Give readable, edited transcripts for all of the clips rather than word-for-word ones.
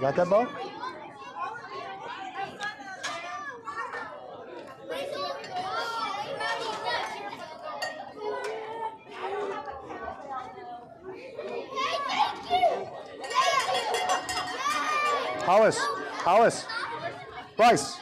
got that, Bo? Hollis. Bryce.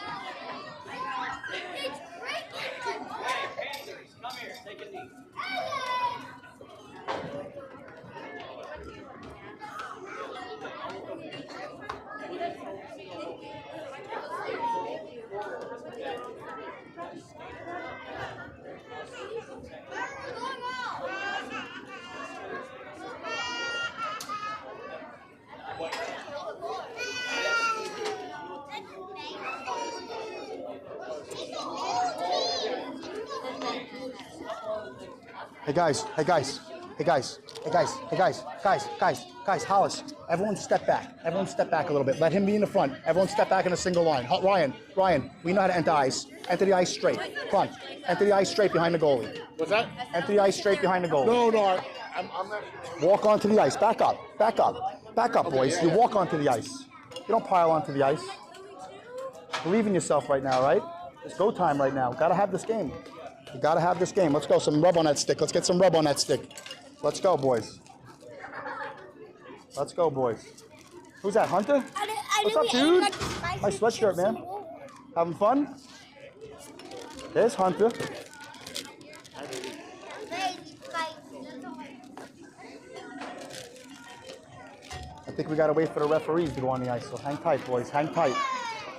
Hey guys, Hollis, everyone step back a little bit. Let him be in the front. Everyone step back in a single line. Ryan, we know how to enter ice. Enter the ice straight. Come on, enter the ice straight behind the goalie. What's that? Enter the ice straight behind the goalie. No, I'm not. Walk onto the ice, back up, boys. Yeah. You walk onto the ice. You don't pile onto the ice. Believe in yourself right now, right? It's go time right now. Gotta have this game. You gotta have this game. Let's go. Some rub on that stick. Let's get some rub on that stick. Let's go, boys. Who's that, Hunter? What's up, dude? Nice sweatshirt, man. Having fun? There's Hunter. I think we gotta wait for the referees to go on the ice, so hang tight, boys. Hang tight.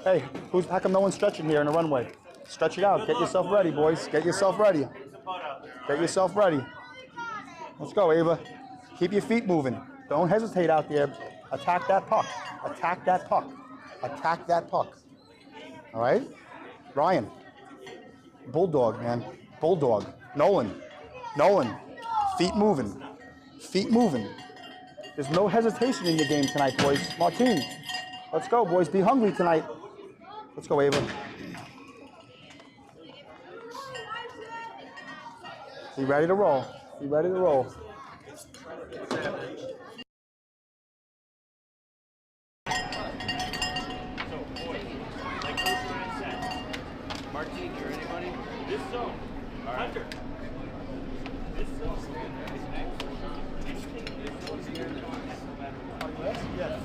Hey, how come no one's stretching here in the runway? Stretch it out. Get yourself ready, boys. Get yourself ready. Let's go, Ava. Keep your feet moving. Don't hesitate out there. Attack that puck. All right? Ryan. Bulldog, man. Bulldog. Nolan. Feet moving. There's no hesitation in your game tonight, boys. Martine. Let's go, boys. Be hungry tonight. Let's go, Ava. Be ready to roll. Martine, you ready, buddy? This zone. All right. Hunter. This zone. Yes.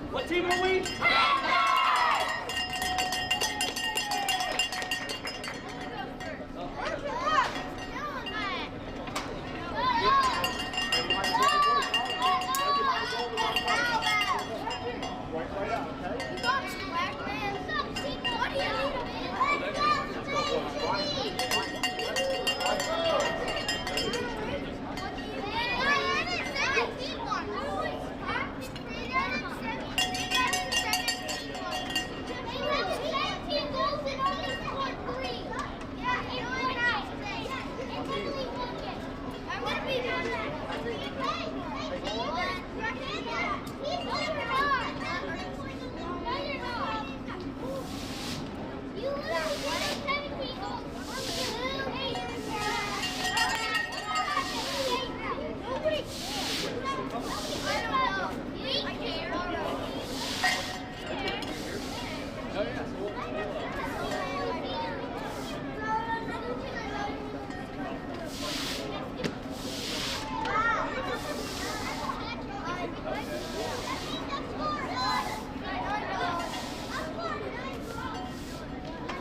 What team are we?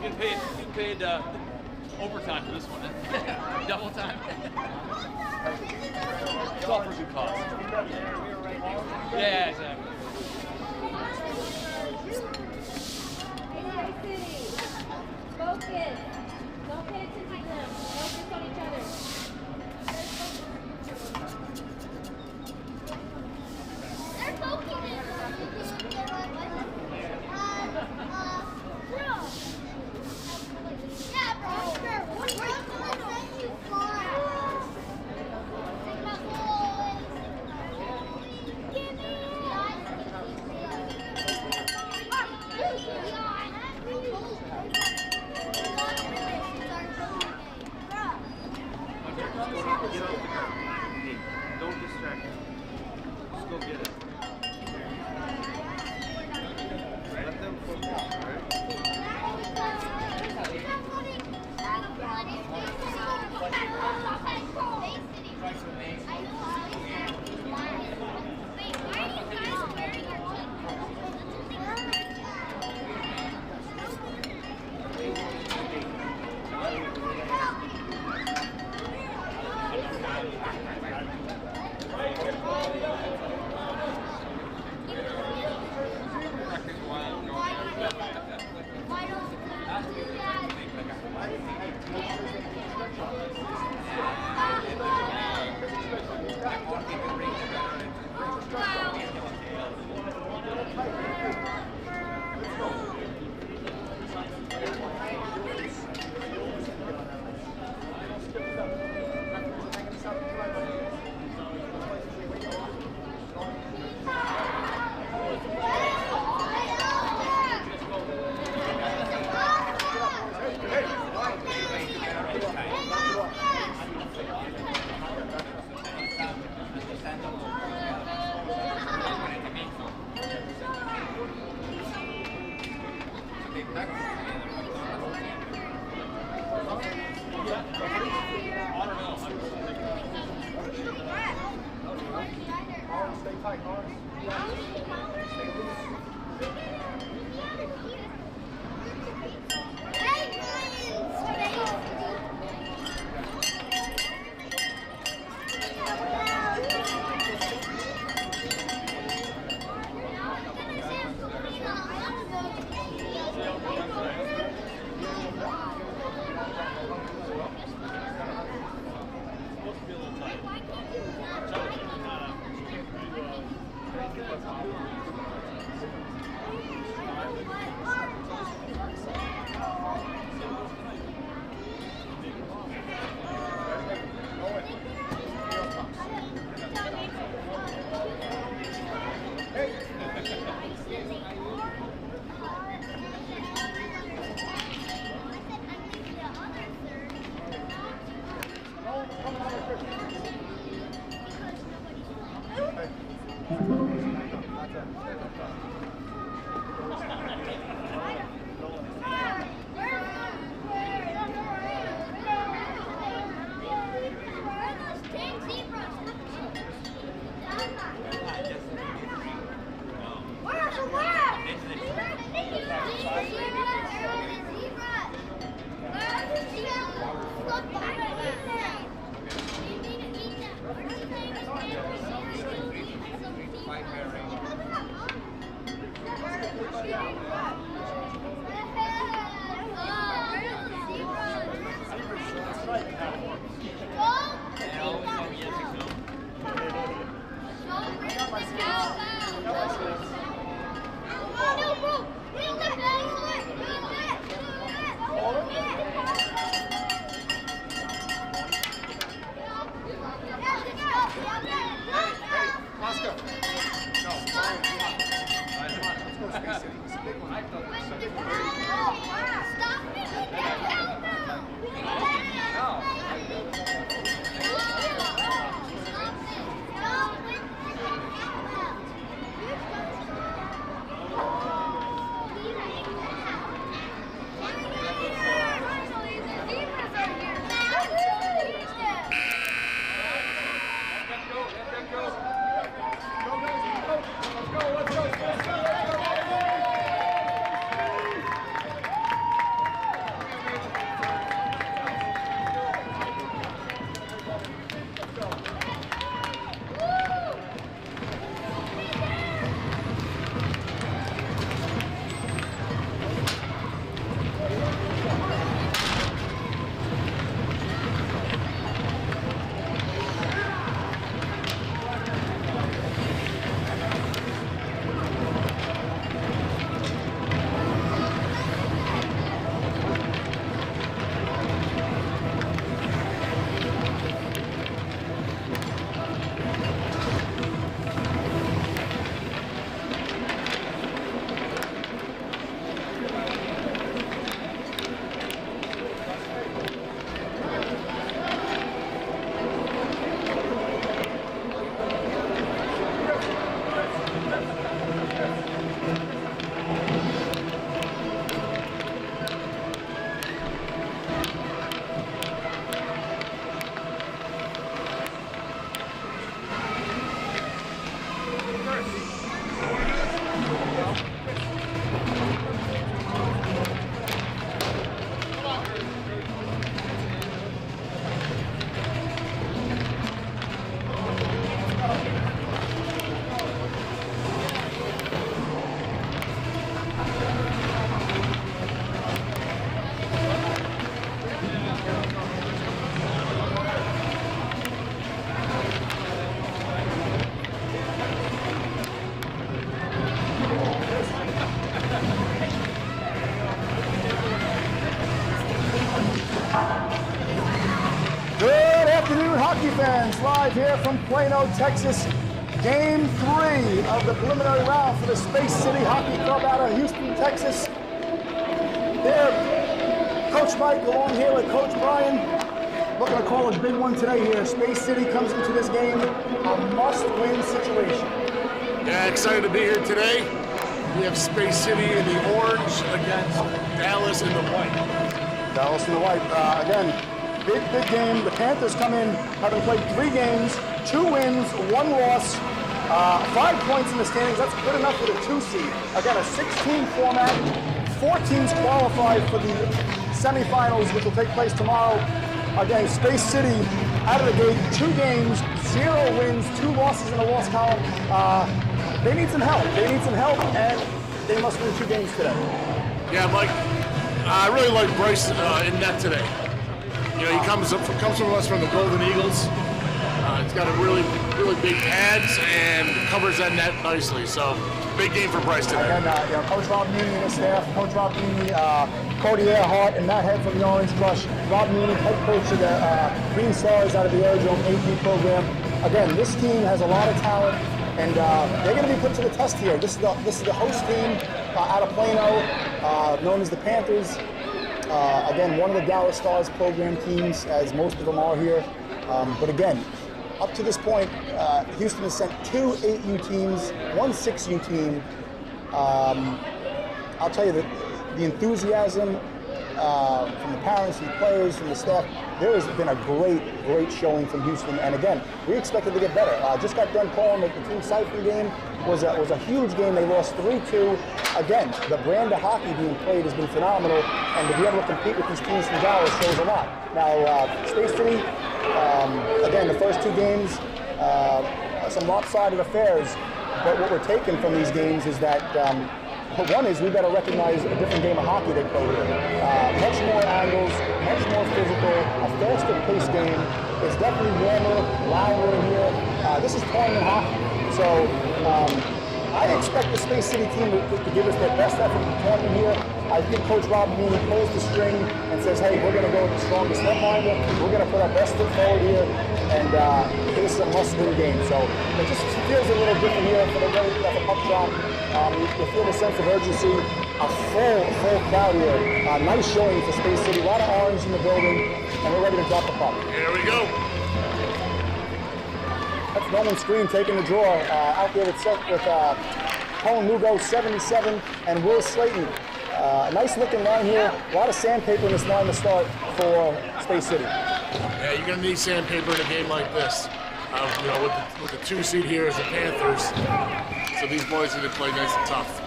You paid overtime for this one, eh? Double time. It's all for good cause. Yeah, exactly. Stay tight, Lawrence. Hockey fans, live here from Plano, Texas. Game 3 of the preliminary round for the Space City Hockey Club out of Houston, Texas. There, Coach Mike along here with Coach Brian. Looking to call a big one today here. Space City comes into this game a must-win situation. Yeah, excited to be here today. We have Space City in the orange against Dallas in the white. Dallas in the white. Again, big game. The Panthers come in having played 3 games, 2 wins, 1 loss, 5 points in the standings. That's good enough for the 2 seed. Again, a 16 format. 4 teams qualified for the semifinals, which will take place tomorrow. Again, Space City out of the gate, 2 games, 0 wins, 2 losses in the loss column. They need some help. They need some help, and they must win 2 games today. Yeah, Mike, I really like Bryce in net today. You know, he comes from us from the Golden Eagles. He's got a really big pads and covers that net nicely. So, big game for Bryce today. Again, Coach Rob Meany and his staff, Coach Rob Meany, Cody Earhart, and Matt Head from the Orange Crush. Rob Meany, head coach of the Green Stars out of the Aerodrome AP program. Again, this team has a lot of talent, and they're going to be put to the test here. This is the host team out of Plano, known as the Panthers. Again, one of the Dallas Stars program teams, as most of them are here. But again, up to this point, Houston has sent 2 8U teams, 1 6U team. I'll tell you that the enthusiasm from the parents, from the players, from the staff, there has been a great showing from Houston. And again, we expected to get better. Just got done calling the team siphon game. Was a huge game. They lost 3-2. Again, the brand of hockey being played has been phenomenal, and to be able to compete with these teams from Dallas shows a lot. Now, Space City, again, the first 2 games, some lopsided affairs, but what we're taking from these games is that one is we got to recognize a different game of hockey they play here. Much more angles, much more physical, a faster paced game. It's definitely warmer, louder in here. This is tournament hockey. So I expect the Space City team to give us their best effort in the tournament here. I think Coach Rob Meany pulls the string and says, hey, we're going to go with the strongest netminder. We're going to put our best foot forward here, and this is a must-win game. So it just feels a little different here for the very for puck drop. You feel the sense of urgency. A full crowd here. Nice showing for Space City. A lot of orange in the building, and we're ready to drop the puck. Here we go. That's Roman Screen taking the draw out there with Colin Lugo, 77, and Will Slayton. Nice looking line here. A lot of sandpaper in this line to start for Space City. Yeah, you're going to need sandpaper in a game like this. You know, with the 2 seed here is the Panthers. So these boys need to play nice and tough.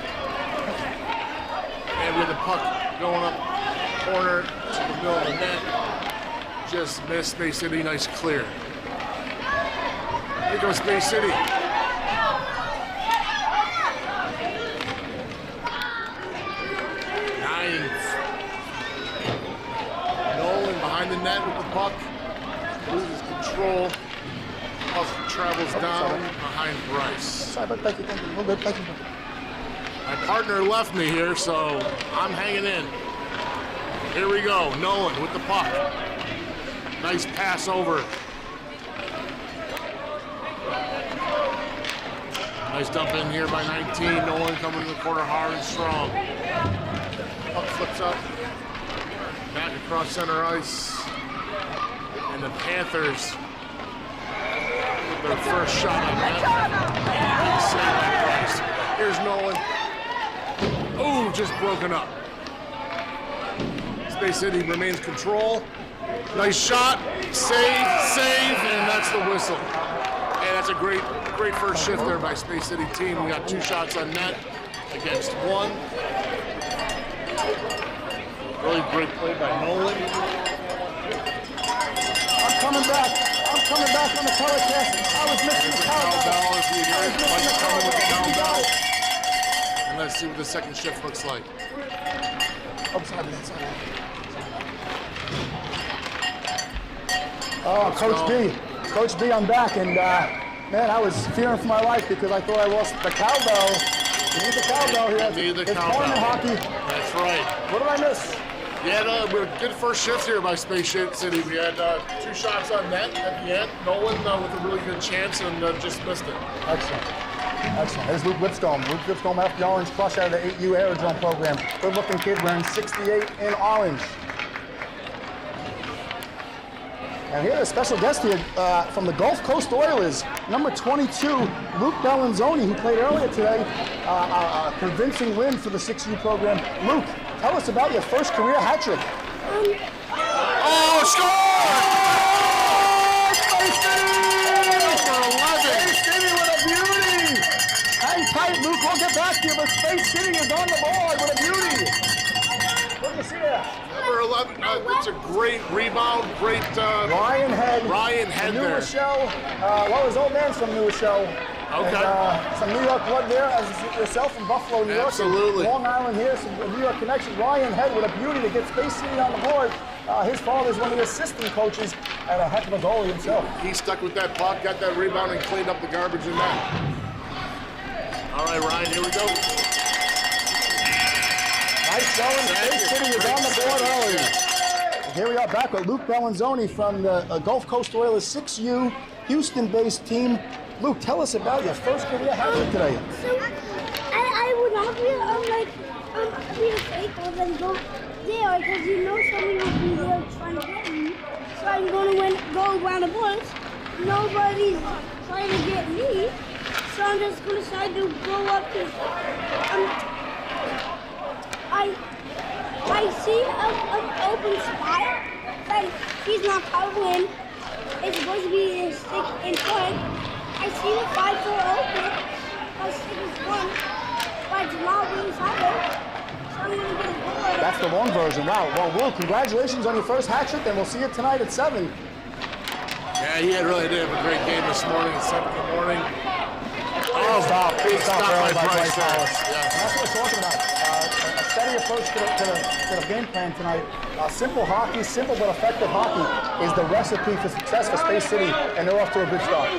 And with the puck going up corner to the middle of the net. Just missed Space City, nice clear. Here goes Space City. Ninth. Nolan behind the net with the puck. Loses control. Puck travels down behind Bryce. Sorry, but thank you. A little bit, thank you. My partner left me here, so I'm hanging in. Here we go. Nolan with the puck. Nice pass over. Nice dump in here by 19. Nolan coming to the corner hard and strong. Puck flips up. Back across center ice. And the Panthers with their first shot on net. Big save by Bryce. Here's Nolan. Ooh, just broken up. Space City remains control. Nice shot. Save, and that's the whistle. And that's a great first shift there by Space City team. We got 2 shots on net against 1. Really great play by Nolan. I'm coming back on the telecast. I was missing the countdown. If you hear it, Mike's coming with the countdown. And let's see what the second shift looks like. Upside. Oh, Coach B, I'm back, and man, I was fearing for my life because I thought I lost the cowbell. You need the cowbell here. Need the it's cowbell. tournament hockey. That's right. What did I miss? We had a good first shift here by Space City. We had 2 shots on net at the end. Nolan with a really good chance and just missed it. Excellent. There's Luke Lipscomb. Luke Lipscomb after the Orange Crush out of the 8U Aerodrome program. Good looking kid wearing 68 in orange. And here's a special guest here from the Gulf Coast Oilers, number 22, Luke Bellinzoni, who played earlier today. A convincing win for the 6U program. Luke, tell us about your first career hat trick. Oh, score! Space City with a beauty! Hang tight, Luke, we'll get back to you, but Space City is on the board with a beauty. What do you see there? Number 11, it's a great rebound, great Ryan Head. New there. Rochelle. Well, his old man's from New Rochelle. Okay. And, some New York blood there, as yourself from Buffalo, New York. Absolutely. Long Island here, some New York connection. Ryan Head with a beauty to get Space City on the board. His father's one of the assistant coaches and a heck of a goalie himself. He stuck with that puck, got that rebound, and cleaned up the garbage in that. All right, Ryan, here we go. Nice going. Space City is on the board early. Here we are back with Luke Bellinzoni from the Gulf Coast Oilers 6U Houston-based team. Luke, tell us about your first career hat trick today. So I would not be faithful and go there because you know somebody will be there trying to get me. So I'm going to go around the bush. Nobody's trying to get me. So I'm just going to decide to go up to. I see an open spot, but he's not covering. It's supposed to be a stick in front. I see the 5-4 open. My stick is one, but it's not really solid. So I'm going to get a board. That's the long version. Wow. Well, Will, congratulations on your first hat trick, and we'll see you tonight at 7. Yeah, he really did have a great game this morning at 7 in the morning. Oh, big stop by Bryce Bryce Hollis. Yeah. And that's what we're talking about. A steady approach to the game plan tonight. Simple hockey, simple but effective hockey is the recipe for success for Space City, and they're off to a good start.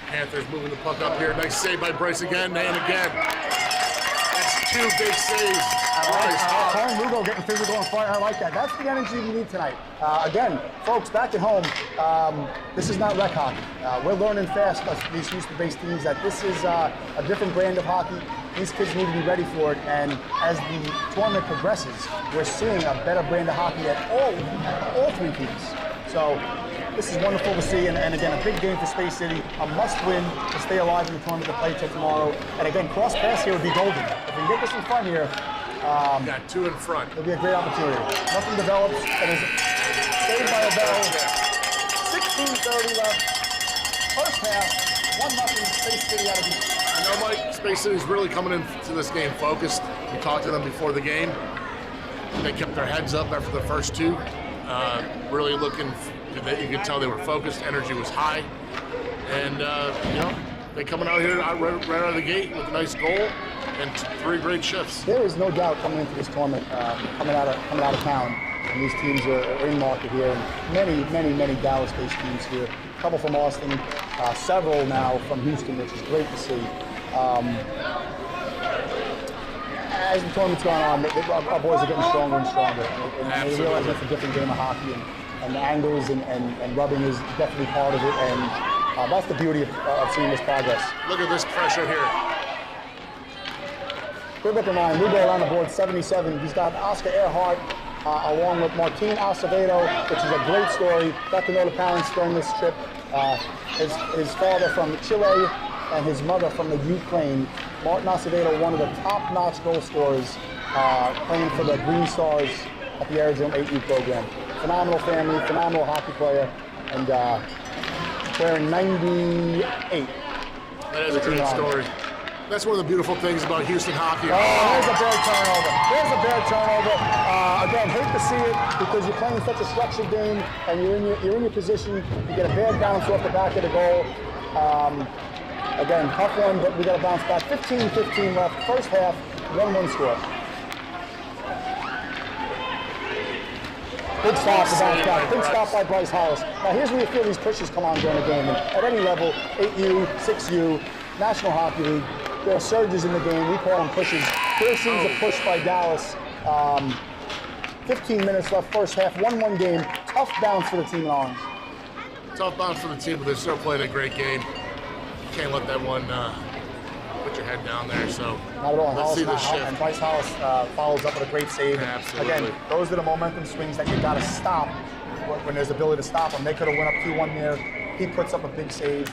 Panthers moving the puck up here. Nice save by Bryce again and again. That's 2 big saves. Colin Lugo getting physical and fire. I like that. That's the energy we need tonight. Again, folks, back at home, this is not rec hockey. We're learning fast, these Houston-based teams, that this is a different brand of hockey. These kids need to be ready for it, and as the tournament progresses, we're seeing a better brand of hockey at all 3 teams. So this is wonderful to see, and again, a big game for Space City, a must-win to stay alive in the tournament to play till tomorrow. And again, cross-pass here would be golden. If we can get this in front here, got 2 in front. it'll be a great opportunity. Nothing develops, and is saved by a bell. 16:30 left. First half, 1-0, Space City out of the. You know, Mike, Space City's really coming into this game focused. We talked to them before the game. They kept their heads up after the first 2. Really looking, you could tell they were focused, energy was high. And, you know, they coming out here right out of the gate with a nice goal and 3 great shifts. There is no doubt coming into this tournament, coming out of town, and these teams are in market here, and many Dallas-based teams here. A couple from Austin, several now from Houston, which is great to see. As the tournament's gone on, our boys are getting stronger and stronger, and they realize it's a different game of hockey, and the angles and rubbing is definitely part of it, and that's the beauty of seeing this progress. Look at this pressure here. Good looking line. Lugo on the board, 77. He's got Oscar Earhart along with Martin Acevedo, which is a great story. Got to know the parents during this trip. His father from Chile and his mother from the Ukraine. Martin Acevedo, one of the top-notch goal scorers, playing for the Green Stars at the Aerodrome 8U program. Phenomenal family, phenomenal hockey player, and wearing 98. That is a great story. That's one of the beautiful things about Houston hockey. Oh, there's a bad turnover. There's a bad turnover. Again, hate to see it because you're playing such a structured game and you're in your position. You get a bad bounce off the back of the goal. Again, tough one, but we got to bounce back. 15-15 left. First half, 1-1 score. Big stop to bounce back. Big stop by Bryce Hollis. Now here's where you feel these pushes come on during the game. And at any level, 8U, 6U, National Hockey League, there are surges in the game. We call them pushes. Here seems a push by Dallas. 15 minutes left, first half, 1-1 game. Tough bounce for the team in orange. Tough bounce for the team, but they're still playing a great game. You can't let that one put your head down there. So not at all. let's see the shift. And Bryce Hollis follows up with a great save. Absolutely. Again, those are the momentum swings that you got to stop when there's the ability to stop him. They could have went up 2-1 there. He puts up a big save.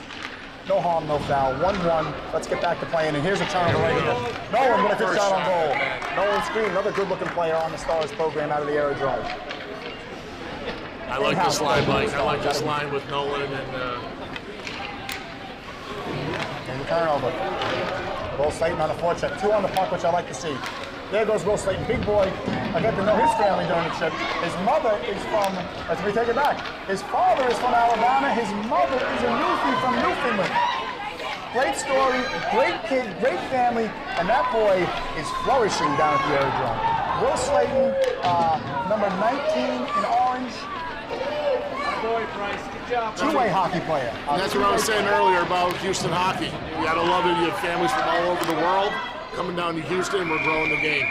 No harm, no foul. 1-1. Let's get back to playing. And here's a turnover right here. Nolan with a good shot on goal. Nolan Screen, another good-looking player on the Stars program out of the aerodrome. I like this line, Mike. I like this line with Nolan and the turnover. Will Slayton on the forecheck. 2 on the puck, which I like to see. There goes Will Slayton. Big boy. I got to know his family during the trip. His mother is from, let's take it back. His father is from Alabama. His mother is a Newfie from Newfoundland. Great story, great kid, great family, and that boy is flourishing down at the aerodrome. Will Slayton, number 19 in orange. Boy, Bryce, good job. Two-way hockey player. And that's what I was saying earlier about Houston hockey. You gotta love it. You have families from all over the world coming down to Houston. We're growing the game.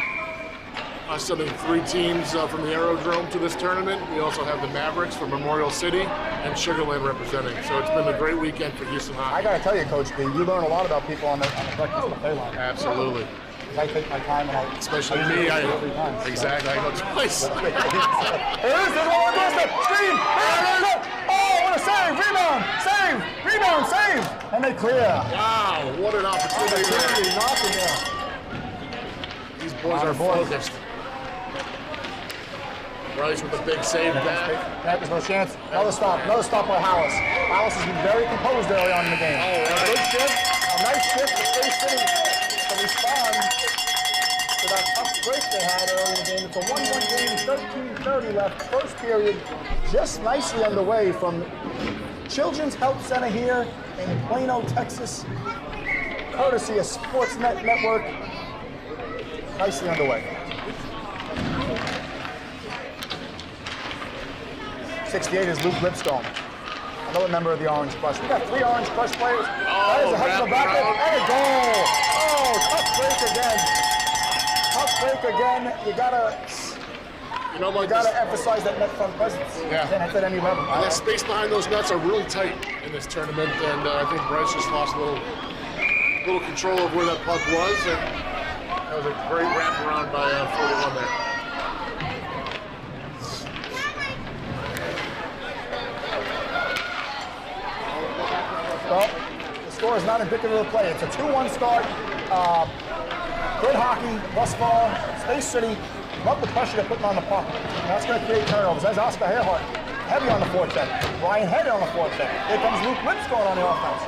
Us sending 3 teams from the aerodrome to this tournament. We also have the Mavericks from Memorial City and Sugar Land representing. So it's been a great weekend for Houston hockey. I gotta tell you, Coach B, you learn a lot about people on the breakfast buffet line. Absolutely. I take my time and Especially me, exactly. I go twice. Here it is, there's one on the doorstep. Screen! Oh, what a save! Rebound, save! And they clear. Wow, what an opportunity. Knocking there. These boys are focused. Bryce with a big save back. There's no chance. Another stop by Hollis. Hollis has been very composed early on in the game. Oh, right. Good shift, a nice shift to Space City to respond to that tough break they had early in the game. It's a 1-1 game, 13:30 left, first period, just nicely underway from Children's Health Center here in Plano, Texas, courtesy of Sportsnet Network. Nicely underway. 68 is Luke Lipstone, another member of the Orange Crush. We got 3 Orange Crush players. That is a heck of a backup and a goal. Oh, tough break again. You gotta emphasize that net front presence. Yeah. Can't hit at any level. And that space behind those nets are really tight in this tournament, and I think Bryce just lost a little control of where that puck was, and that was a great wraparound by 41 there. Well, the score is not indicative of the play. It's a 2-1 start. Good hockey thus far. Space City, love the pressure they're putting on the puck. And that's going to create turnovers. There's Oscar Hairhart, heavy on the forecheck. Ryan Head on the forecheck. Here comes Luke Lipstone on the offense.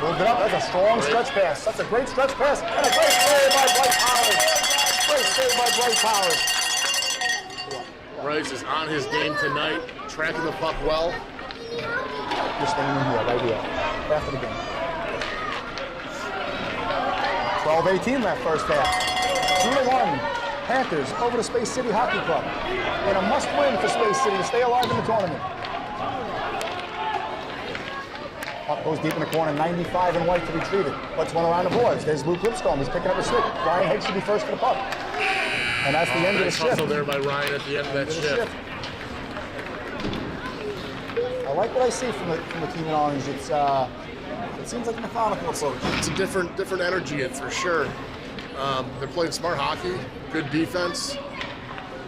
Moved it up. That's a strong stretch pass. That's a great stretch pass. And a great save by Bryce Powers. Great save by Bryce Powers. Bryce is on his game tonight, tracking the puck well. Just staying in here, right here. After the game. 12-18 left first half. 2-1. Panthers over to Space City Hockey Club. And a must-win for Space City to stay alive in the tournament. Puck goes deep in the corner, 95 and white to retrieve it. Let's run around the boards. There's Luke Lipstone. He's picking up a stick. Ryan Head should be first to the puck. And that's the end of the shift. Hustle there by Ryan at the end of that shift. I like what I see from the team in orange. It's it seems like a methodical approach. It's a different energy, for sure. They're playing smart hockey, good defense,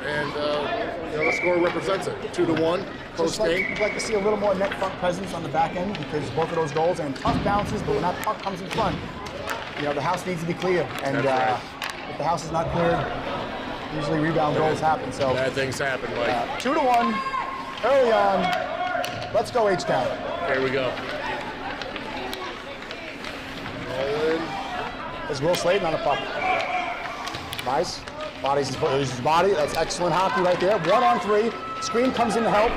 and the score represents it. 2-1, close game. You'd like to see a little more net front presence on the back end because both of those goals are in tough bounces, but when that puck comes in front, the house needs to be clear. And if the house is not cleared, usually rebound goals happen. So bad things happen, Mike. 2-1, early on. Let's go H-Town. Here we go. There's Will Slayton on the puck. Nice. Bodies his body. That's excellent hockey right there. 1-on-3. Screen comes in to help.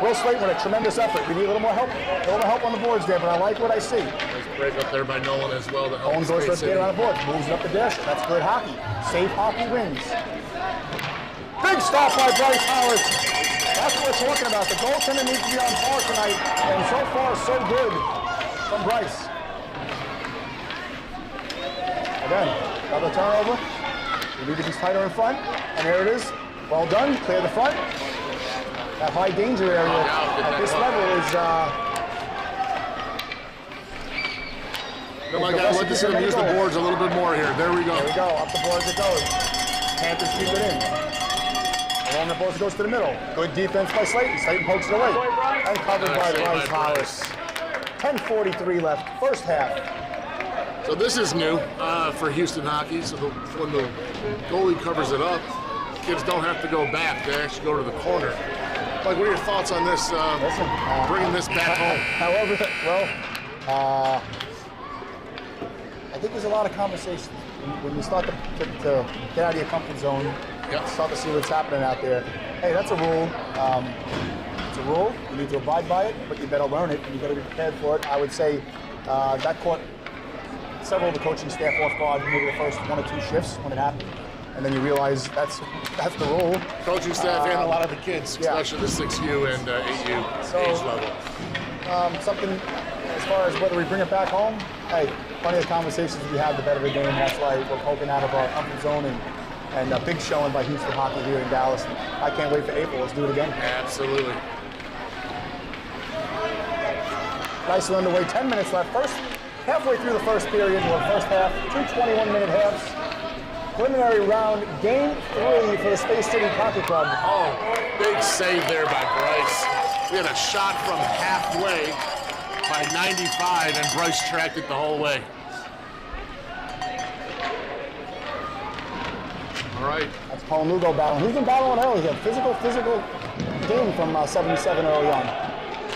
Will Slayton with a tremendous effort. We need a little more help. A little more help on the boards there, but I like what I see. Nice break up there by Nolan as well. Nolan goes for a skate around the boards. Moves it up the dash. That's good hockey. Safe hockey wins. Big stop by Bryce Howard. That's what we're talking about. The goaltender needs to be on par tonight, and so far, so good from Bryce. Again, another turnover. We need to be tighter in front, and there it is. Well done. Clear the front. That high danger area at this level is. I'd like to see them use the boards a little bit more here. There we go. There we go. Up the boards it goes. Panthers keep it in. Along the ball, goes to the middle. Good defense by Slayton. Slayton pokes it away. And covered by Bryce Hollis. 10:43 left, first half. So this is new for Houston hockey. So when the goalie covers it up, kids don't have to go back. They actually go to the corner. Like, what are your thoughts on this, bringing this back home? However, well, I think there's a lot of conversation when you start to get out of your comfort zone, start to see what's happening out there. Hey, that's a rule. It's a rule. You need to abide by it, but you better learn it and you got to be prepared for it. I would say that caught several of the coaching staff off guard, maybe the first 1 or 2 shifts when it happened. And then you realize that's the rule. Coaching staff and a lot of the kids, especially the 6U and 8U age level. Something as far as whether we bring it back home, hey, plenty of conversations we have, the better the game. That's why we're poking out of our comfort zone and a big showing by Houston Hockey here in Dallas. I can't wait for April. Let's do it again. Absolutely. Nicely underway, 10 minutes left. Halfway through the first period, or first half, 2 21-minute halves. Preliminary round, game 3 for the Space City Hockey Club. Oh, big save there by Bryce. We had a shot from halfway by 95, and Bryce tracked it the whole way. All right. That's Paul Lugo battling. He's been battling early here. Physical game from 77 early on.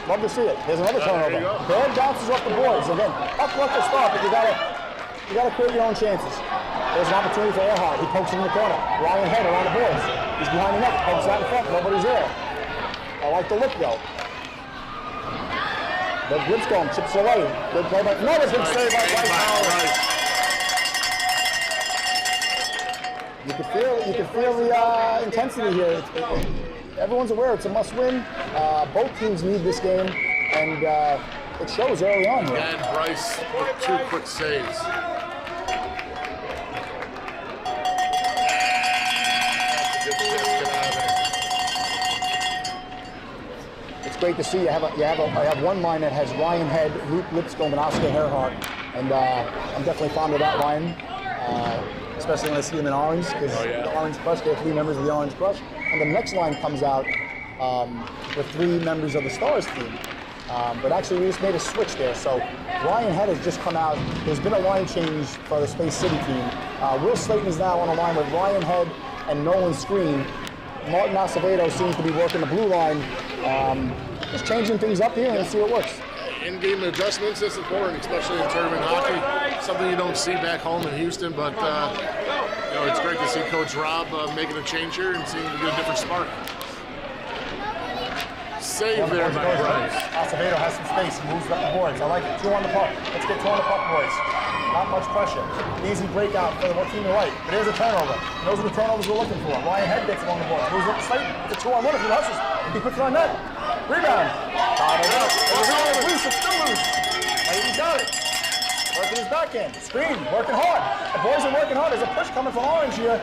Love to see it. Here's another turnover. Bad bounces off the boards. Again, up left to start, but you gotta create your own chances. There's an opportunity for Earhart. He pokes it in the corner. Ryan Head around the boards. He's behind the net. Pokes out in front. Nobody's there. I like the look, though. The Lipscomb chips away. Good play by another good save by Bryce Howard. You can feel the intensity here. Everyone's aware it's a must-win. Both teams need this game, and it shows early on here. And Bryce with 2 quick saves. It's great to see. I have one line that has Ryan Head, Luke Lipscomb, and Oscar Earhart, and I'm definitely fond of that line. Especially when I see them in orange, because the Orange Crush, they're 3 members of the Orange Crush. And the next line comes out with 3 members of the Stars team. But actually, we just made a switch there. So Ryan Head has just come out. There's been a line change for the Space City team. Will Slayton is now on a line with Ryan Head and Nolan Screen. Martin Acevedo seems to be working the blue line. Just changing things up here and see what works. In-game adjustments is important, especially in tournament hockey. Something you don't see back home in Houston, but it's great to see Coach Rob making a change here and seeing to get a different spark. Save there by Bryce. Acevedo has some space. He moves up the boards. I like it. 2 on the puck. Let's get 2 on the puck, boys. Not much pressure. Easy breakout for the team to right. But here's a turnover. Those are the turnovers we're looking for. Ryan Head gets along the boards. Moves up to Slayton. It's a 2-on-1 if he hustles. He puts it on net. Rebound. Bottled up. It's loose. It's still loose. He's got it. Working his backhand. Screen. Working hard. The boys are working hard. There's a push coming from Orange here.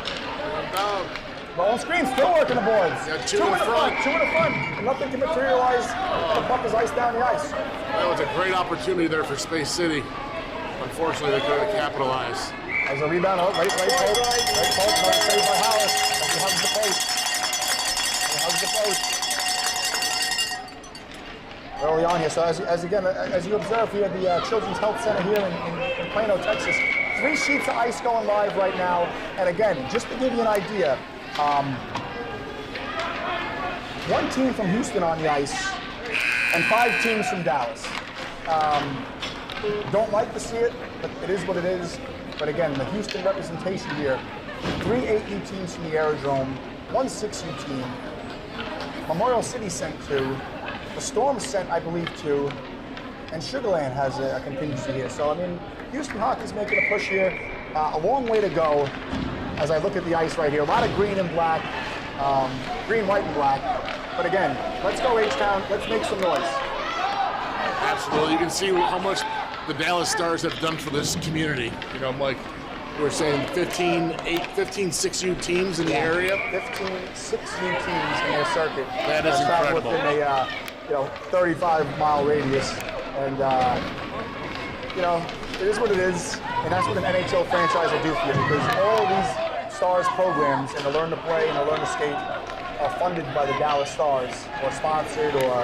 Ball on screen. Still working the boards. Yeah, 2 in the front. 2 in the front. Nothing can materialize. The puck is iced down the ice. That was a great opportunity there for Space City. Unfortunately, they couldn't capitalize. There's a rebound. Oh, right post. Right post. Nice save by Hollis. He hugs the post. He hugs the post. Early on here. So as you observe here, the Children's Health Center here in Plano, Texas. 3 sheets of ice going live right now. And again, just to give you an idea, 1 team from Houston on the ice and 5 teams from Dallas. Don't like to see it, but it is what it is. But again, the Houston representation here, 3 8U teams from the Aerodrome, 1 6U team. Memorial City sent 2. The Storm sent, I believe, 2. And Sugar Land has a contingency here. So, I mean, Houston Hockey's making a push here. A long way to go as I look at the ice right here. A lot of green and black, green, white, and black. But again, let's go H-Town. Let's make some noise. Absolutely. You can see how much the Dallas Stars have done for this community. You know, Mike, we were saying 15 6U teams in the area. 15 6U teams in their circuit. That is incredible. Within a 35-mile radius. And, it is what it is. And that's what an NHL franchise will do for you, because all these Stars programs, and to learn to play and to learn to skate, are funded by the Dallas Stars or sponsored or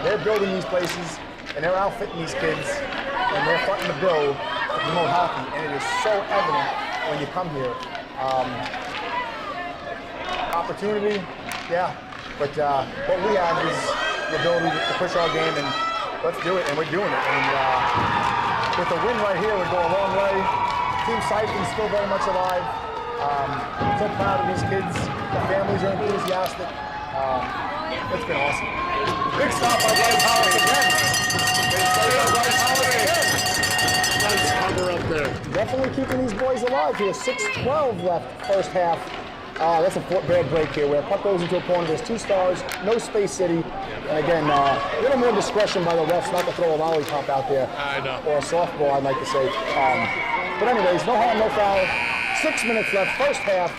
they're building these places and they're outfitting these kids and they're fronting the bill to promote hockey, and it is so evident when you come here. Opportunity, yeah, but what we have is the ability to push our game, and let's do it, and we're doing it. And with a win right here, we'll go a long way. Team Siphon's still very much alive. I'm so proud of these kids. The families are enthusiastic. It's been awesome. Big stop by Bryce Hollis again. Nice cover up there. Definitely keeping these boys alive here. 6:12 left first half. That's a bad break here where puck goes into a corner. There's 2 stars, no Space City. And again, a little more discretion by the refs not to throw a lollipop out there. I know. Or a softball, I'd like to say. But anyways, no harm, no foul. 6 minutes left, first half.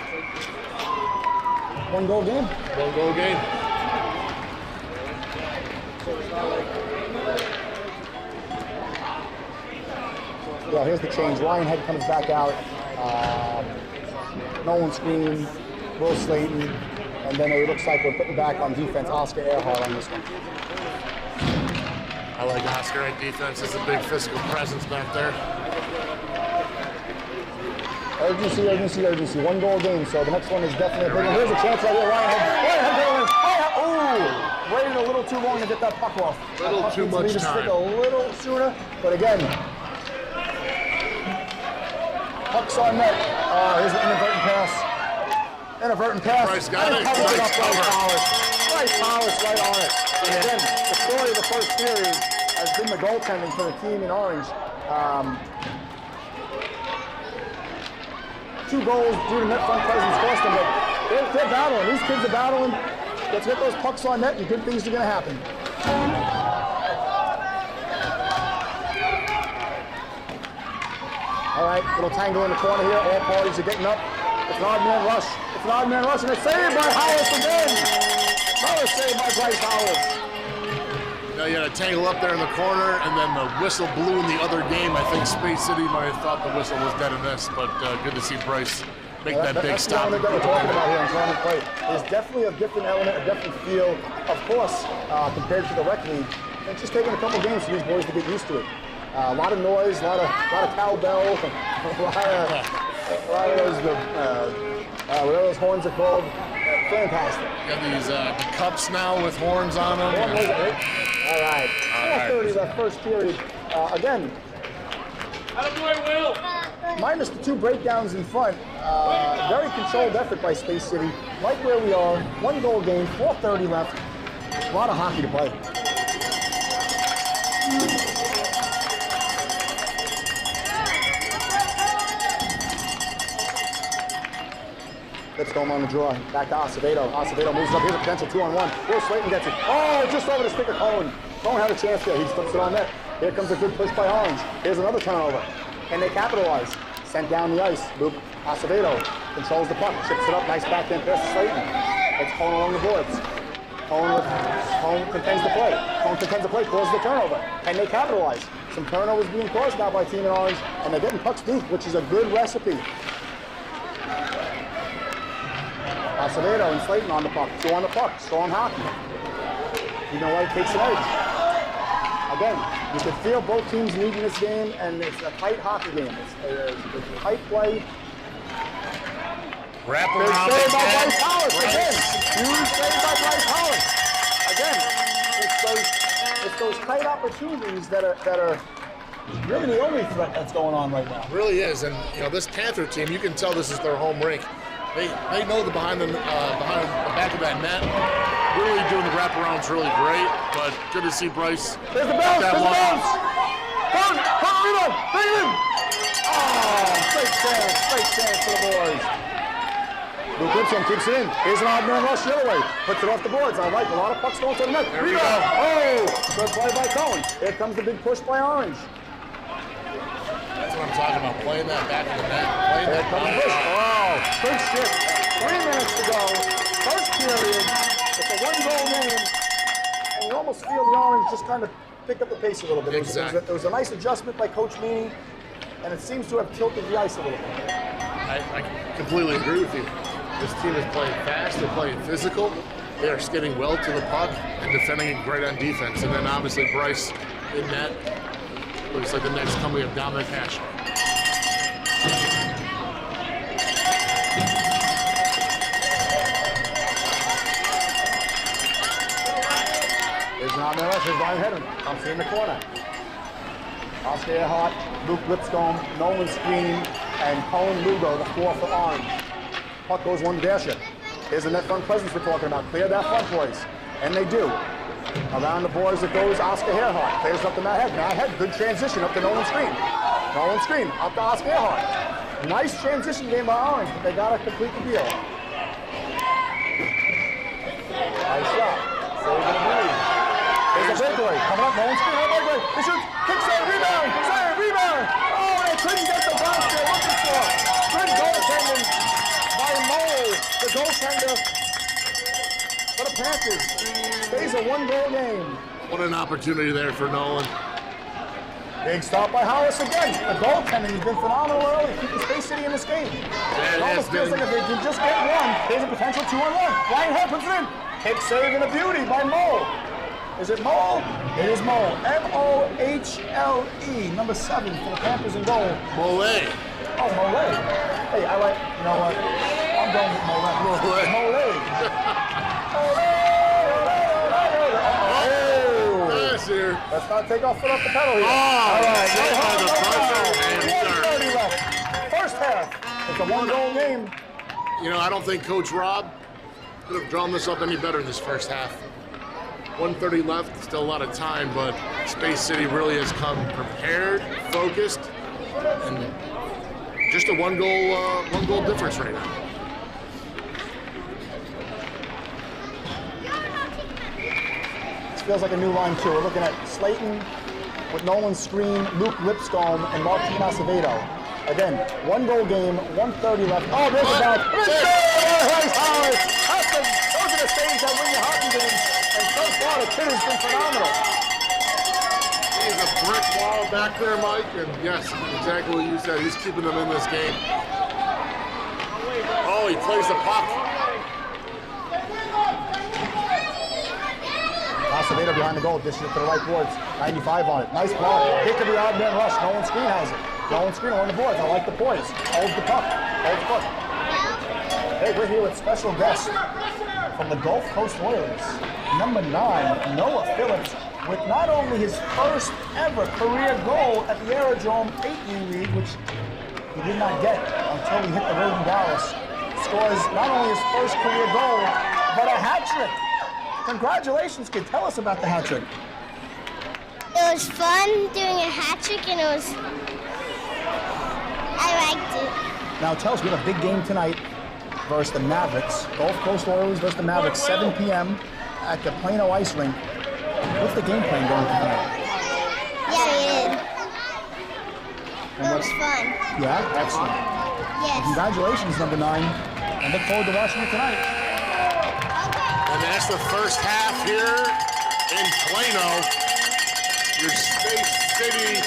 1 goal game. 1 goal game. Yeah, here's the change. Ryan Head comes back out. Nolan Screen, Will Slayton, and then it looks like we're putting back on defense Oscar Earhart on this one. I like Oscar at defense. It's a big physical presence back there. Urgency, urgency, urgency. 1 goal game, so the next one is definitely a big one. Here's a chance right here. Ryan Head. Ooh! Waited a little too long to get that puck off. A little too much time. A little sooner, but again, puck's on net. Here's an inadvertent pass. Inadvertent pass. Bryce got it. Covers Nice up Bryce cover. Hollis. Bryce Hollis right on it. And again, the story of the first period has been the goaltending for the team in orange. 2 goals due to net front presence cost them, but they're battling. These kids are battling. Let's get those pucks on net and good things are going to happen. All right, little tangle in the corner here. All parties are getting up. It's an odd man rush. It's an odd man rush, and it's saved by Hollis again. Another save by Bryce Hollis. Now you had a tangle up there in the corner, and then the whistle blew in the other game. I think Space City might have thought the whistle was dead in this, but good to see Bryce make that big That's stop. the element that we're talking about here on Tournament Play. There's definitely a different element, a different feel, of course, compared to the rec league. It's just taking a couple games for these boys to get used to it. A lot of noise, a lot of cowbell, a lot of those, whatever those horns are called. Fantastic. Got these the cups now with horns on them. All right. 4:30 left first period. Again, minus the 2 breakdowns in front. Very controlled effort by Space City. Right where we are. 1 goal game. 4:30 left. A lot of hockey to play. Let's go on the draw. Back to Acevedo. Acevedo moves up. Here's a potential 2-on-1. Will Slayton gets it. Oh, just over the stick of Cohen. Cohen had a chance there. He flips it on net. Here comes a good push by Orange. Here's another turnover. And they capitalize. Sent down the ice. Luke Acevedo controls the puck. Chips it up. Nice backhand pass to Slayton. It's Cohen along the boards. Cohen contends the play. Cohen contends the play. Causes the turnover. And they capitalize. Some turnovers being caused now by Team in Orange. And they're getting pucks deep, which is a good recipe. Acevedo and Slayton on the puck. 2 on the puck. Strong hockey. You know what? Takes an edge. Again, you can feel both teams needing this game, and it's a tight hockey game. It's a tight play. Wrap Big around save by again. Bryce Hollis again. Huge save by Bryce Hollis. Again, it's those tight opportunities that are really the only threat that's going on right now. It really is, and you know this Panther team, you can tell this is their home rink. They know the behind the back of that net. Really doing the wraparounds really great, but good to see Bryce. There's the bounce. that There's the one. bounce. Come, rebound. Bring it in. Oh, great chance for the boys. Luke Gibson keeps it in. Here's an odd man rush the other way. Puts it off the boards. I like a lot of pucks going to the net. There we Rebound. go. Oh, good play by Cohen. Here comes the big push by Orange. That's what I'm talking about, playing that back of the net. Playing Here that comes the push. Oh, good shift. 3 minutes to go. First period. It's a 1-goal game. And you almost feel the Orange just kind of pick up the pace a little bit. Exactly. It was a nice adjustment by Coach Meany, and it seems to have tilted the ice a little bit. I completely agree with you. This team is playing fast. They're playing physical. They are skating well to the puck and defending it great on defense. And then obviously Bryce in net. Looks like the next coming of Dominic Hash. There's an on-man rush. There's Ryan Hedman. Comes in the corner. Oscar Earhart, Luke Lipscomb, Nolan Screen, and Colin Lugo, the 4 for Orange. Puck goes one dasher. Here's the net front presence we're talking about. Clear that front, boys. And they do. Around the boards it goes Oscar Earhart. Clears up to Matt Head. Matt Head, good transition up to Nolan Screen. Nolan Screen, up to Oscar Earhart. Nice transition game by Orange, but they got to complete the deal. Nice shot. Save and a breathe. There's a breakaway. Coming up, Nolan Screen, breakaway. He shoots, kicks out, rebound, save, rebound. Oh, they couldn't get the bounce they're looking for. Good goaltending by Mole, the goaltender for the Panthers. Stays a 1-goal game. What an opportunity there for Nolan. Big stop by Hollis again. The goaltending has been phenomenal early. Keep the Space City in this game. It almost feels like if they can just get one, there's a potential 2-on-1. Ryan Head puts it in. Kick save and a beauty by Mole. Is it Mole? It is Mole. M-O-H-L-E. Number 7 for the Panthers in goal. Mole. Oh, Mole. Hey, I like, you know what? I'm going with Mole. Mole. Here. Let's not take our foot off the pedal here. Oh, all right. saved by the pressure. 1:30 left. First half. It's a 1-goal game. You know, I don't think Coach Rob could have drawn this up any better this first half. 1:30 left, still a lot of time, but Space City really has come prepared, focused, and just a one goal difference right now. Feels like a new line too. We're looking at Slayton with Nolan Screen, Luke Lipscomb, and Martin Acevedo. Again, 1-goal game, 1:30 left. Oh, there's a bounce. Those are the saves that win your hockey games. And so far, the kid has been phenomenal. He's a brick wall back there, Mike, and yes, exactly what you said. He's keeping them in this game. Oh, he plays the puck. Acevedo behind the goal, dishes it to the right boards. 95 on it. Nice block. Hit to the odd man rush. Nolan Screen has it. Nolan Screen on the boards. I like the poise. Holds the puck. Holds the puck. Hey, we're here with special guest from the Gulf Coast Oilers. Number 9, Noah Phillips, with not only his first ever career goal at the Aerodrome 8U League, which he did not get until he hit the road in Dallas. Scores not only his first career goal, but a hat trick. Congratulations, kid. Tell us about the hat trick. It was fun doing a hat trick, and I liked it. Now tell us, we have a big game tonight versus the Mavericks. Gulf Coast Oilers versus the Mavericks, 7 p.m. at the Plano Ice Rink. What's the game plan going for tonight? Yeah, we did. It was fun. Yeah? Excellent. Yes. Congratulations, number 9. And look forward to watching you tonight. And that's the first half here in Plano. Your Space City.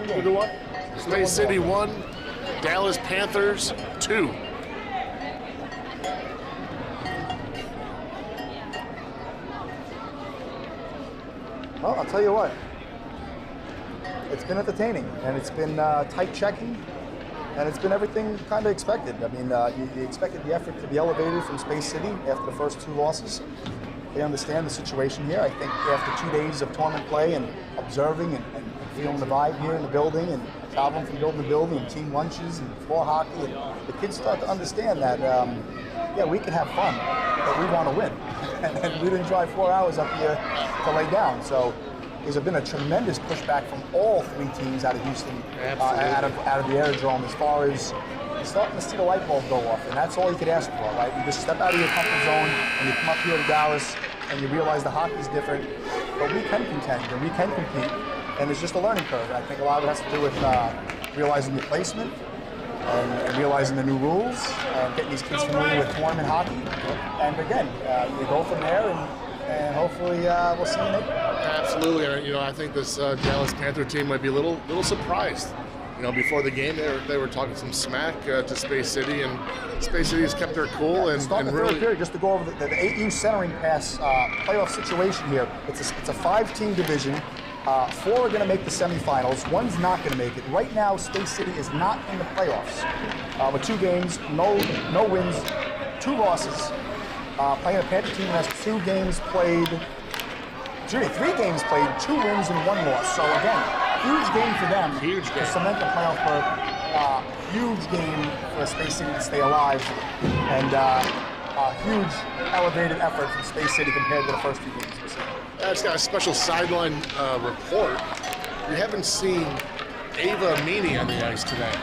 2-1. Space City 1, Dallas Panthers 2. Well, I'll tell you what. It's been entertaining, and it's been tight checking. And it's been everything kind of expected. I mean, you expected the effort to be elevated from Space City after the first 2 losses. They understand the situation here. I think after 2 days of tournament play and observing and feeling the vibe here in the building and traveling from building to building and team lunches and floor hockey, and the kids start to understand that, yeah, we can have fun, but we want to win. And we didn't drive 4 hours up here to lay down. So there's been a tremendous pushback from all 3 teams out of Houston, out of the Aerodrome, as far as you're starting to see the light bulb go off, and that's all you could ask for, right? You just step out of your comfort zone and you come up here to Dallas and you realize the hockey's different, but we can contend and we can compete, and it's just a learning curve. I think a lot of it has to do with realizing the placement and realizing the new rules and getting these kids familiar with tournament hockey. And again, you go from there, and and hopefully we'll see you next. Absolutely, and I think this Dallas Panther team might be a little surprised. Before the game, they were talking some smack to Space City, and Space City has kept their cool and Start the really. third period, just to go over the 8U centering pass playoff situation here. It's a 5-team division. 4 are going to make the semifinals. 1's not going to make it. Right now, Space City is not in the playoffs. With 2 games, no wins, 2 losses. Playing a Panther team that has 3 games played, 2 wins and 1 loss. So again, huge game for them. Huge game. To cement the playoff berth. Huge game for Space City to stay alive. And a huge elevated effort from Space City compared to the first 2 games. It's got a special sideline report. We haven't seen Ava Meany on the ice today.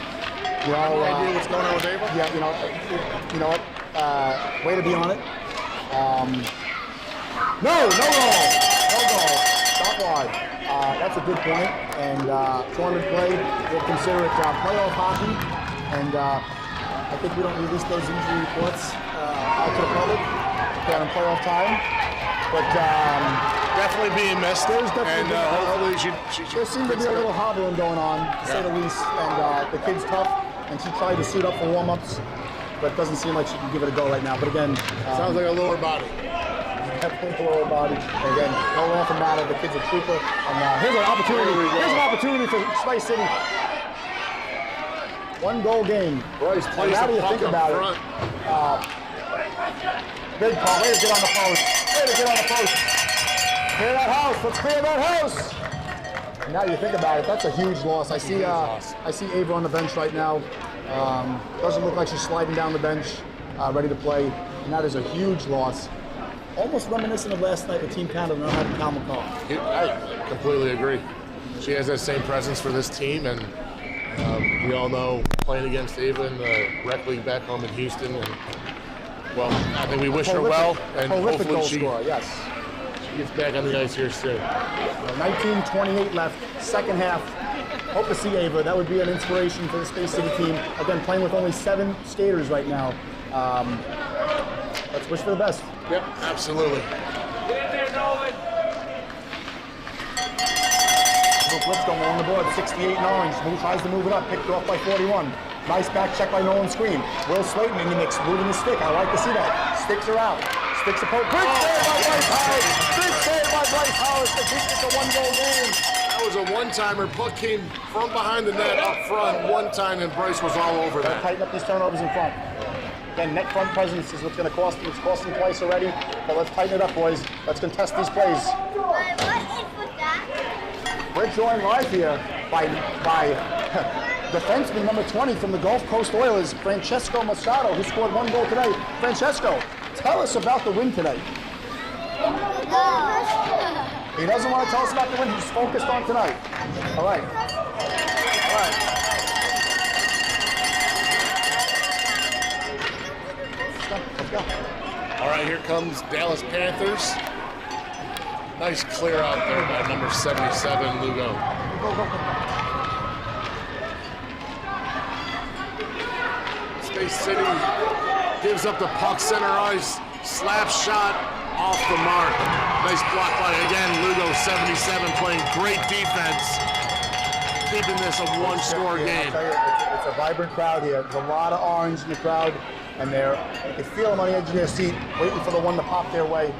Any idea what's going on with Ava? Yeah, you know what? Way to be on it. No goal. Stop wide. That's a good point. And tournament play, we'll consider it playoff hockey. And I think we don't release those injury reports out to the public in playoff time. But Definitely being missed. There's definitely hopefully she there seemed to be a little hobbling going on, to say the least. And the kid's tough, and she tried to suit up for warm-ups, but it doesn't seem like she can give it a go right now. But again, sounds like a lower body. Definitely a lower body. And again, no nothing matter. The kid's a trooper. And here's an opportunity. Here's an opportunity for Spice City. 1-goal game. Bryce plays Now the that you puck think up about front. Big call. Way to get on the post. Clear that house. Let's clear that house. And now you think about it, that's a huge loss. I see Ava on the bench right now. Doesn't look like she's sliding down the bench, ready to play. And that is a huge loss. Almost reminiscent of last night with Team Canada not having Cal McCall. I completely agree. She has that same presence for this team, and we all know playing against Ava in the rec league back home in Houston. And well, I think we wish her well, and prolific hopefully goal she scorer, yes. gets back on the ice here soon. 19:28 left, second half. Hope to see Ava. That would be an inspiration for the Space City team. Again, playing with only 7 skaters right now. Let's wish for the best. Yep, absolutely. Blitz going on the board, 68 in orange. Who tries to move it up, picked off by 41. Nice back check by Nolan Screen. Will Slayton in the mix, moving the stick. I like to see that. Sticks are out. Sticks a poke. Big save by Bryce Howard. Big save by Bryce Howard to keep this a 1-goal game. That was a one-timer. Puck came from behind the net up front one time, and Bryce was all over that. Tighten up these turnovers in front. Again, net front presence is what's going to cost them. It's cost them twice already, but let's tighten it up, boys. Let's contest these plays. We're joined live here by defenseman number 20 from the Gulf Coast Oilers, Francesco Machado, who scored 1 goal today. Francesco, tell us about the win today. He doesn't want to tell us about the win. He's focused on tonight. All right. Let's go. All right, here comes Dallas Panthers. Nice clear out there by number 77, Lugo. Space City gives up the puck, center ice, slap shot off the mark. Nice block by, again, Lugo, 77, playing great defense, keeping this a 1-score game. I'll tell you, it's a vibrant crowd here. There's a lot of orange in the crowd, and you can feel them on the edge of their seat, waiting for the one to pop their way.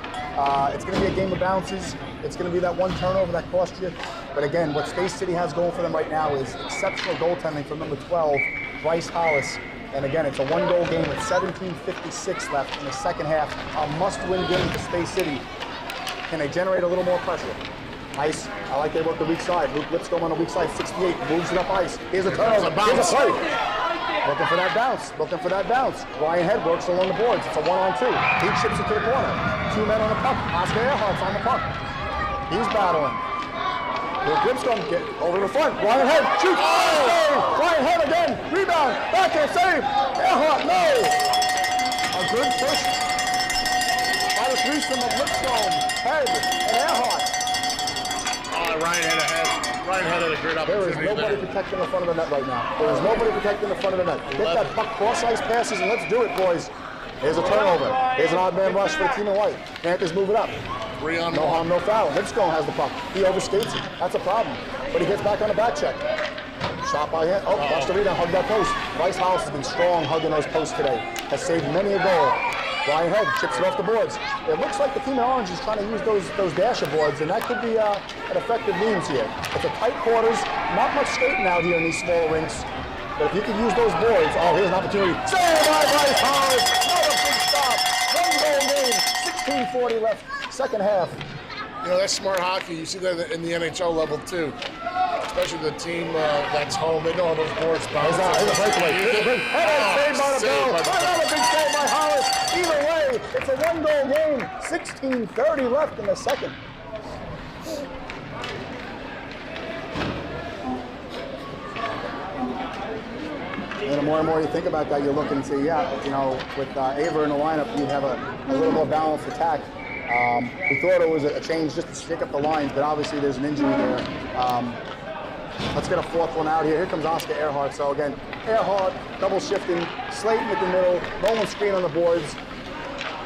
It's going to be a game of bounces. It's going to be that one turnover that cost you. But again, what Space City has going for them right now is exceptional goaltending from number 12, Bryce Hollis. And again, it's a 1-goal game with 17:56 left in the second half. A must-win game for Space City. Can they generate a little more pressure? Nice. I like they work the weak side. Luke Lipscomb on the weak side, 68, moves it up ice. Here's a turnover. Here's a play. Looking for that bounce. Ryan Head works along the boards. It's a 1-on-2. He chips it to the corner. 2 men on the puck. Oscar Earhart's on the puck. He's battling. Luke Lipscomb get over the front. Ryan Head shoots. Oh! Ryan Head again. Rebound. Backhand save. Earhart, no. A good push by the threesome of Lipscomb, Head, and Earhart. Ryan had a great There is opportunity nobody there. protecting the front of the net right now. There is nobody protecting the front of the net. Get that puck cross-ice passes and let's do it, boys. Here's a turnover. Here's an odd man rush for the team in white. Panthers move it up. 3 on No 1. harm, no foul. Lipscomb has the puck. He overskates it. That's a problem. But he gets back on the back check. Shot by him. Oh, lost the rebound. Hug that post. Bryce Hollis has been strong hugging those posts today. Has saved many a goal. Ryan Head chips it off the boards. It looks like the team in orange is trying to use those dasher boards, and that could be an effective means here. It's a tight quarters. Not much skating out here in these smaller rinks. But if you can use those boards, oh, here's an opportunity. Save by Bryce Hollis. Another big stop. 1 goal game. 16:40 left. Second half. You know, that's smart hockey. You see that in the NHL level too. Especially the team that's home. They know how those boards bounce. Here's a breakaway. Here's a break. Saved by the Bill. Another big save by Hollis. Either way, it's a 1 goal game. 16:30 left in the second. And the more and more you think about that, you look and say, yeah, you know, with Aver in the lineup, you'd have a little more balanced attack. We thought it was a change just to shake up the lines, but obviously there's an injury there. Let's get a fourth one out here. Here comes Oscar Earhart. So again, Earhart, double shifting, Slayton at the middle, Nolan screen on the boards,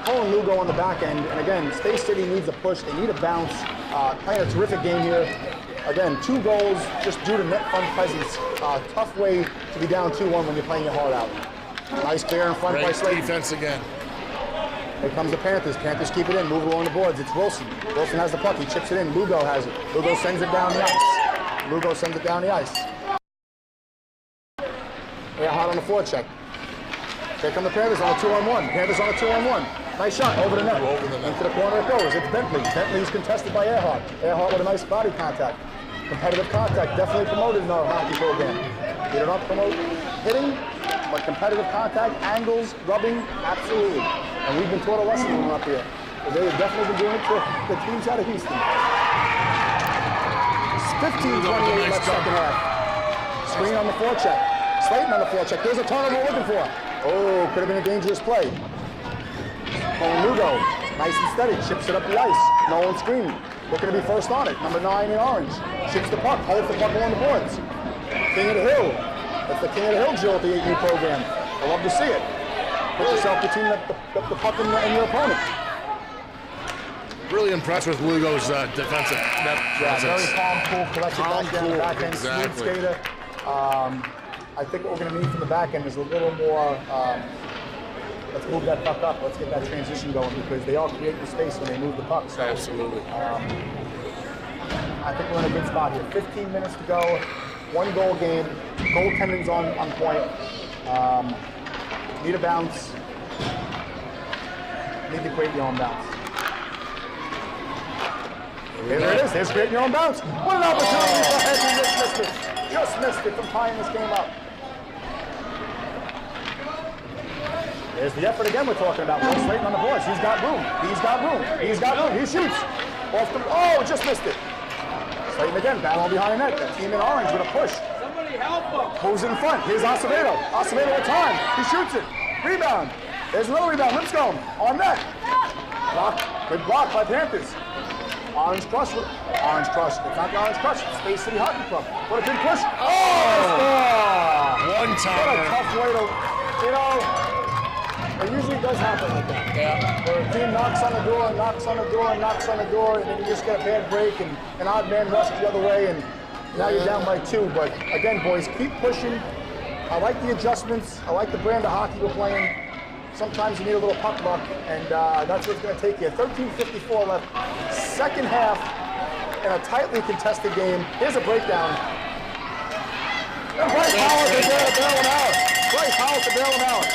Colin Lugo on the back end. And again, Space City needs a push. They need a bounce. Playing a terrific game here. Again, 2 goals just due to net front presence. Tough way to be down 2-1 when you're playing your heart out. Nice clear in front by Slayton. Defense again. Here comes the Panthers. Panthers keep it in, move it along the boards. It's Wilson. Wilson has the puck. He chips it in. Lugo has it. Lugo sends it down the ice. Lugo sends it down the ice. Earhart on the forecheck. Here come the Panthers on a 2-on-1. Panthers on a 2-on-1. Nice shot over the net. Into the corner it goes. It's Bentley. Bentley's contested by Earhart. Earhart with a nice body contact. Competitive contact. Definitely promoted in our hockey program. We do not promote hitting, but competitive contact, angles, rubbing, absolutely. And we've been taught a lesson when we're up here. So they've definitely been doing it to the teams out of Houston. 15:28 left second half. Screen on the forecheck. Slayton on the forecheck. There's a turnover we're looking for. Oh, could have been a dangerous play. Colin Lugo, nice and steady, chips it up the ice. Nolan screen, looking to be first on it. Number 9 in orange. Chips the puck, holds the puck along the boards. King of the Hill. That's the King of the Hill drill at the 8U program. I love to see it. Put yourself between the puck and your opponent. Really impressed with Lugo's defensive net presence. Very calm, cool, collected Calm, back down cool, the back end, exactly. smooth skater. I think what we're going to need from the back end is a little more, let's move that puck up, let's get that transition going, because they all create the space when they move the puck. So, Absolutely. I think we're in a good spot here. 15 minutes to go, 1 goal game, goaltending's on point. Need a bounce, need to create your own bounce. There it is. There's creating your own bounce. What an opportunity for Head. He just missed it. Just missed it from tying this game up. There's the effort again we're talking about. Will Slayton on the boards. He's got room. He's got room. He's got room. He shoots. Off the. Oh, just missed it. Slayton again. Battle behind the net. The team in orange with a push. Somebody help him. Moves in front. Here's Acevedo. Acevedo with time. He shoots it. Rebound. There's another rebound. Lipscomb on net. Block. Good block by Panthers. Orange Crush. Orange Crush. It's not the Orange Crush. It's Space City Hockey Club. What a big push. Oh! One time. What a tough way to, you know, it usually does happen like that. Yeah. Where a team knocks on the door, and knocks on the door, and knocks on the door, and then you just get a bad break, and an odd man rush the other way, and now you're down by 2. But again, boys, keep pushing. I like the adjustments. I like the brand of hockey we're playing. Sometimes you need a little puck luck, and that's what it's going to take you. 13:54 left, second half, in a tightly contested game. Here's a breakdown. And Bryce Howard to bail him out. Bryce Howard to bail him out.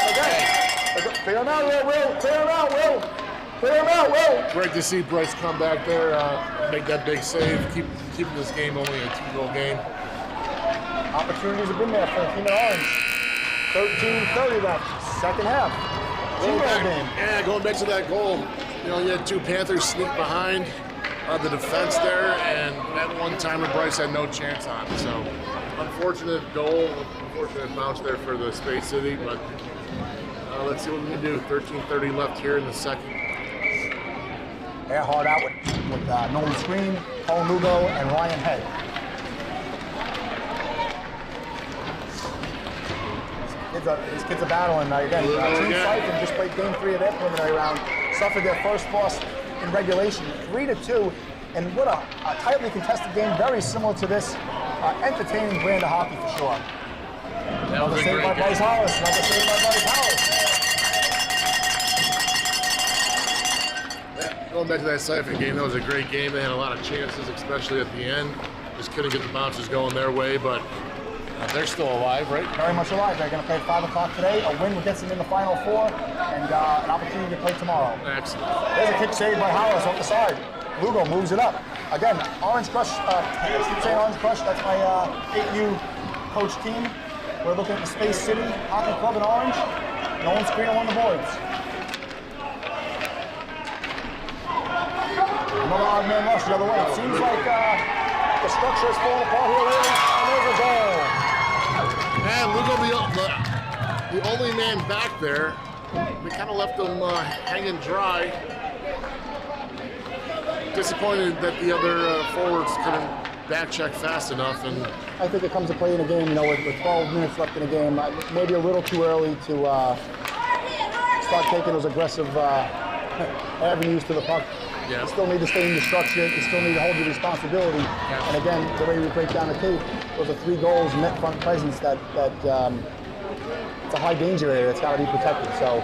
Okay, clear him out, Will. Clear him out, Will. Clear him out, Will. Great to see Bryce come back there, make that big save, keeping this game only a 2-goal game. Opportunities have been there for the team in orange. 13:30 left. Second half. Going Two-goal back, game. yeah, going back to that goal, you know, you had 2 Panthers sneak behind the defense there, and that one timer Bryce had no chance on. So, unfortunate goal, unfortunate bounce there for the Space City, but let's see what we can do. 13:30 left here in the second. Earhart out with Nolan Screen, Colin Lugo, and Ryan Head. These kids are battling again. Team Siphon just played game 3 of their preliminary round. Suffered their first loss in regulation, 3-2, and what a tightly contested game, very similar to this. Entertaining brand of hockey for sure. That was a Saved great by game. Bryce Hollis. Another save by Bryce Hollis. Going back to that Siphon game, that was a great game. They had a lot of chances, especially at the end. Just couldn't get the bounces going their way, but they're still alive, right? Very much alive. They're going to play at 5 o'clock today. A win gets them in the Final Four, and an opportunity to play tomorrow. Excellent. There's a kick saved by Hollis off the side. Lugo moves it up. Again, Orange Crush, I keep saying Orange Crush, that's my 8U coach team. We're looking at the Space City Hockey Club in Orange. No one's screening on the boards. Another odd man rush the other way. It seems like the structure is falling apart here lately, and there's a goal. And Lugo, the only man back there, we kind of left him hanging dry. Disappointed that the other forwards couldn't back check fast enough. And I think it comes to play in a game, you know, with 12 minutes left in the game. Maybe a little too early to start taking those aggressive avenues to the puck. Yeah. You still need to stay in the structure. You still need to hold your responsibility. Yeah. And again, the way we break down the tape, those are 3 goals, net front presence that it's a high danger area that's got to be protected. So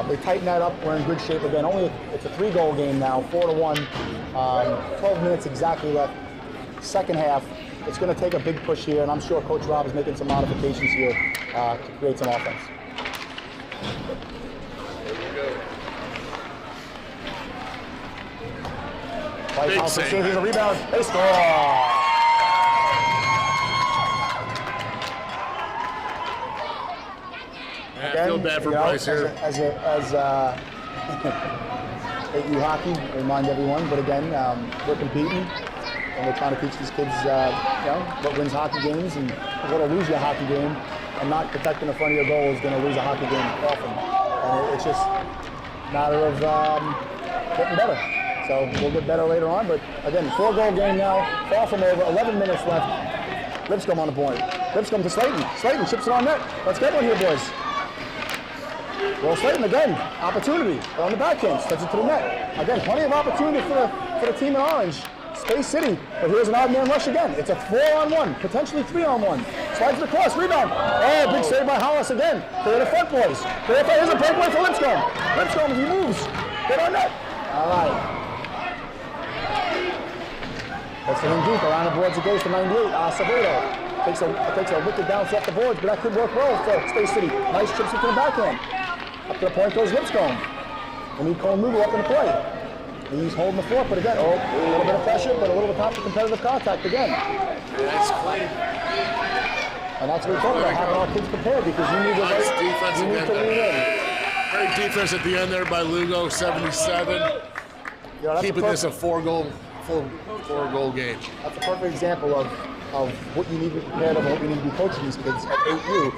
they tighten that up. We're in good shape again. It's a 3-goal game now, 4-1. 12 minutes exactly left. Second half, it's going to take a big push here, and I'm sure Coach Rob is making some modifications here to create some offense. Big save. Here's a rebound. They score. I feel bad for Bryce here. As 8U hockey, remind everyone, but again, we're competing and we're trying to teach these kids, what wins hockey games and what to lose your hockey game, and not protecting the front of your goal is going to lose a hockey game often. And it's just a matter of getting better. So we'll get better later on, but again, 4-goal game now, far from over, 11 minutes left. Lipscomb on the point. Lipscomb to Slayton. Slayton chips it on net. Let's get one here, boys. Well, Slayton again, opportunity on the backhand, sends it to the net. Again, plenty of opportunity for the team in orange. Space City, but here's an odd man rush again. It's a 4-on-1, potentially 3-on-1 Slides it across, rebound. Oh, big save by Hollis again. Clear the front, boys. Clear the front. Here's a breakaway for Lipscomb. Lipscomb, he moves. Get on net. All right. That's the him deep. Around the boards it goes to 98. Acevedo takes a wicked bounce off the boards, but that could work well for Space City. Nice chips into the backhand. Up to the point goes Lipscomb. We need Cole Lugo up in the play. He's holding the fort, but again, a little bit of pressure, but a little bit of competitive contact again. That's clean. And that's what we're talking about, having our kids prepared, because you need to Nice defense lean in. Great defense at the end there by Lugo, 77. Keeping this a 4-goal game. That's a perfect example of what you need to be prepared of and what we need to be coaching these kids at 8U.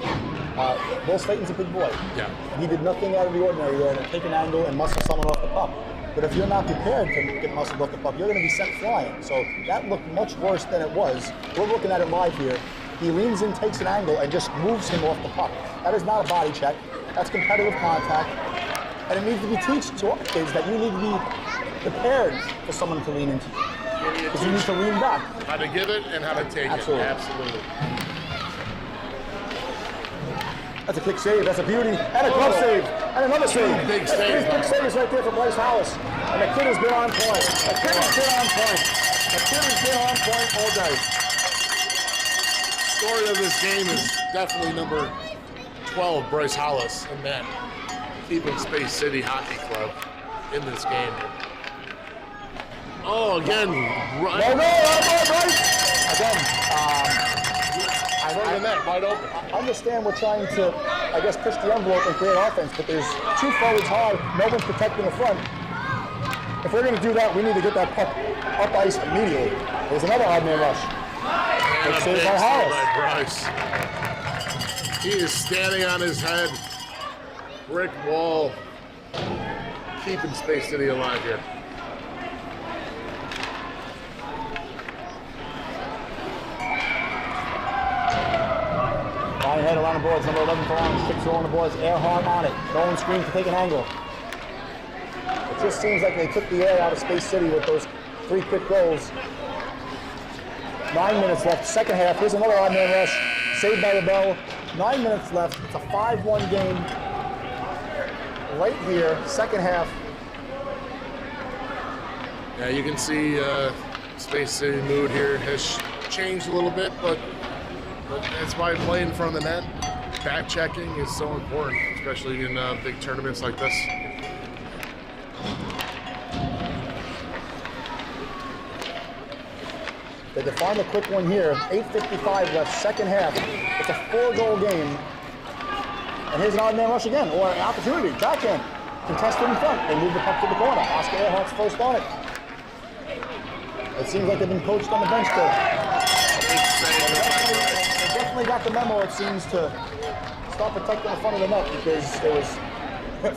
Will Slayton's a big boy. Yeah. He did nothing out of the ordinary there to take an angle and muscle someone off the puck. But if you're not prepared to get muscled off the puck, you're going to be sent flying. So that looked much worse than it was. We're looking at it live here. He leans in, takes an angle, and just moves him off the puck. That is not a body check. That's competitive contact. And it needs to be taught to our kids that you need to be prepared for someone to lean into you. Because you need to lean back. How to give it and how to take Absolutely. it. Absolutely. That's a kick save. That's a beauty. And a glove save. And another save. Big That's saves. 3 big saves right there for Bryce Hollis. And the kid has been on point. The kid has been on point. The kid has been on point all day. Story of this game is definitely number 12, Bryce Hollis, and then keeping Space City Hockey Club in this game. Oh, again, right. No, Bryce. Again, Wide open. I understand we're trying to, I guess, push the envelope and create offense, but there's 2 forwards high, no one's protecting the front. If we're going to do that, we need to get that puck up ice immediately. There's another odd man rush. And a save big by save Hollis. by Bryce. He is standing on his head. Brick wall. Keeping Space City alive here. Flying head around the boards, number 11 for Orange, 6 on the boards, Earhart on it. Going screen to take an angle. The just seems like they took the air out of Space City with those 3 quick goals. 9 minutes left, second half. Here's another odd man rush, saved by the bell. 9 minutes left. It's a 5-1 game. Right here, second half. Yeah, you can see Space City mood here has changed a little bit, but that's why playing in front of the net, back checking is so important, especially in big tournaments like this. They define the quick one here. 8:55 left, second half. It's a 4-goal game. And here's an odd man rush again, or an opportunity. Backhand, contested in front. They move the puck to the corner. Oscar Earhart's first on it. It seems like they've been coached on the bench to. They definitely got the memo, it seems, to start protecting the front of the net because there was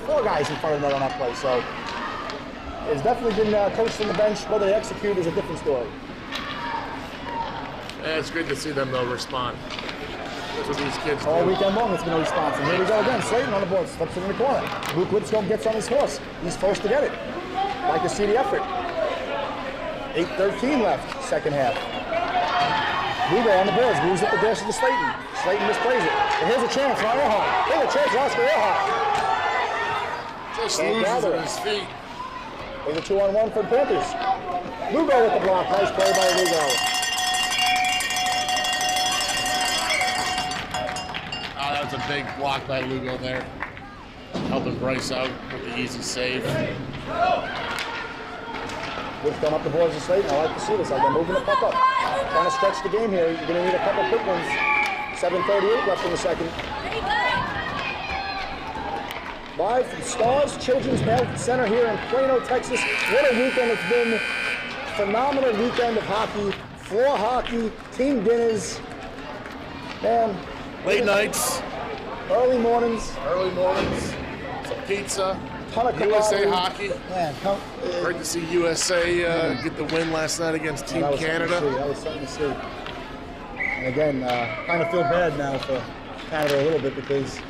4 guys in front of the net on that play. So it's definitely been coached on the bench. Whether they execute is a different story. Yeah, it's good to see them, though, respond. That's what these kids All do. weekend long, it's been a response. And here we go again. Slayton on the board, slips it in the corner. Luke Lipscomb gets on his horse. He's first to get it. Like to see the effort. 8:13 left, second half. Lugo on the boards, moves up the dash to Slayton. Slayton misplays it. And here's a chance for Earhart. Here's a chance for Oscar Earhart. Just Can't loses gather. at his feet. There's a 2-on-1 for the Panthers. Lugo with the block. Nice play by Lugo. That's a big block by Lugo there. Helping Bryce out with the easy save. Lipscomb up the boards to Slayton. I like to see this. They're moving the puck up. Trying to stretch the game here. You're going to need a couple quick ones. 7:38 left in the second. Live from Stars Children's Health Center here in Plano, Texas. What a weekend it's been. Phenomenal weekend of hockey. Floor hockey, team dinners. Man. Late nights. Early mornings. Some pizza. Ton of USA camaraderie. hockey. Man, Great to see USA get the win last night against Team that was Canada. That was something to see. And again, kind of feel bad now for Canada a little bit because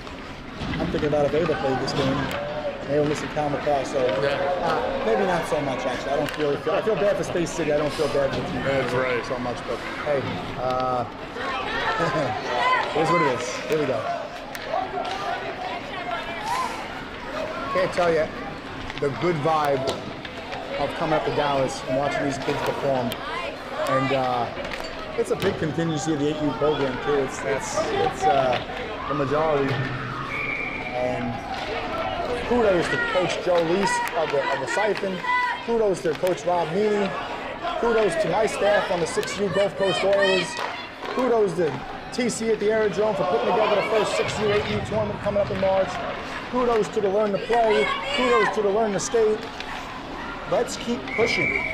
I'm thinking about if they ever played this game, they were missing Cal McCall. So maybe not so much actually. I feel bad for Space City. I don't feel bad for Team That's Canada right. so much. But hey, here's what it is. Here we go. Can't tell you the good vibe of coming up to Dallas and watching these kids perform. And it's a big contingency of the 8U program too. It's the majority. And kudos to Coach Joe Lease of the Siphon. Kudos to Coach Rob Meany. Kudos to my staff on the 6U Gulf Coast Oilers. Kudos to TC at the Aerodrome for putting together the first 6U 8U tournament coming up in March. Kudos to the Learn to Play. Kudos to the Learn to Skate. Let's keep pushing.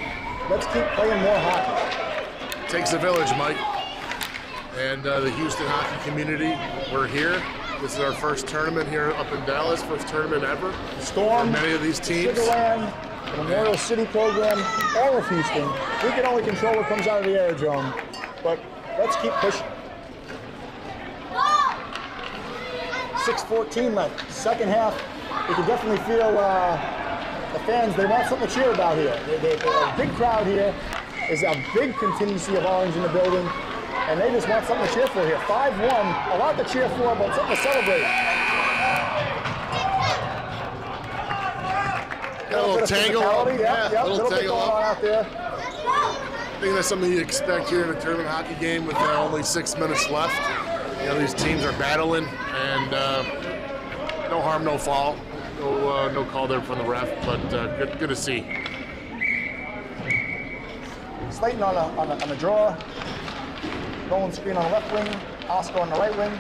Let's keep playing more hockey. Takes a village, Mike. And the Houston hockey community, we're here. This is our first tournament here up in Dallas, first tournament ever. Storm, for many of these teams. Sugarland, the Memorial City program, all of Houston. We can only control what comes out of the Aerodrome, but let's keep pushing. 6:14 left, second half. You can definitely feel the fans, they want something to cheer about here. A big crowd here. There's a big contingency of orange in the building, and they just want something to cheer for here. 5-1, a lot to cheer for, but something to celebrate. Got a little tangle. Yeah, little bit tangle going on out there. I think that's something you expect here in a tournament hockey game with only 6 minutes left. You know, these teams are battling, and no harm, no foul. No call there from the ref, but good to see. Slayton on the draw. Rolling screen on the left wing. Oscar on the right wing.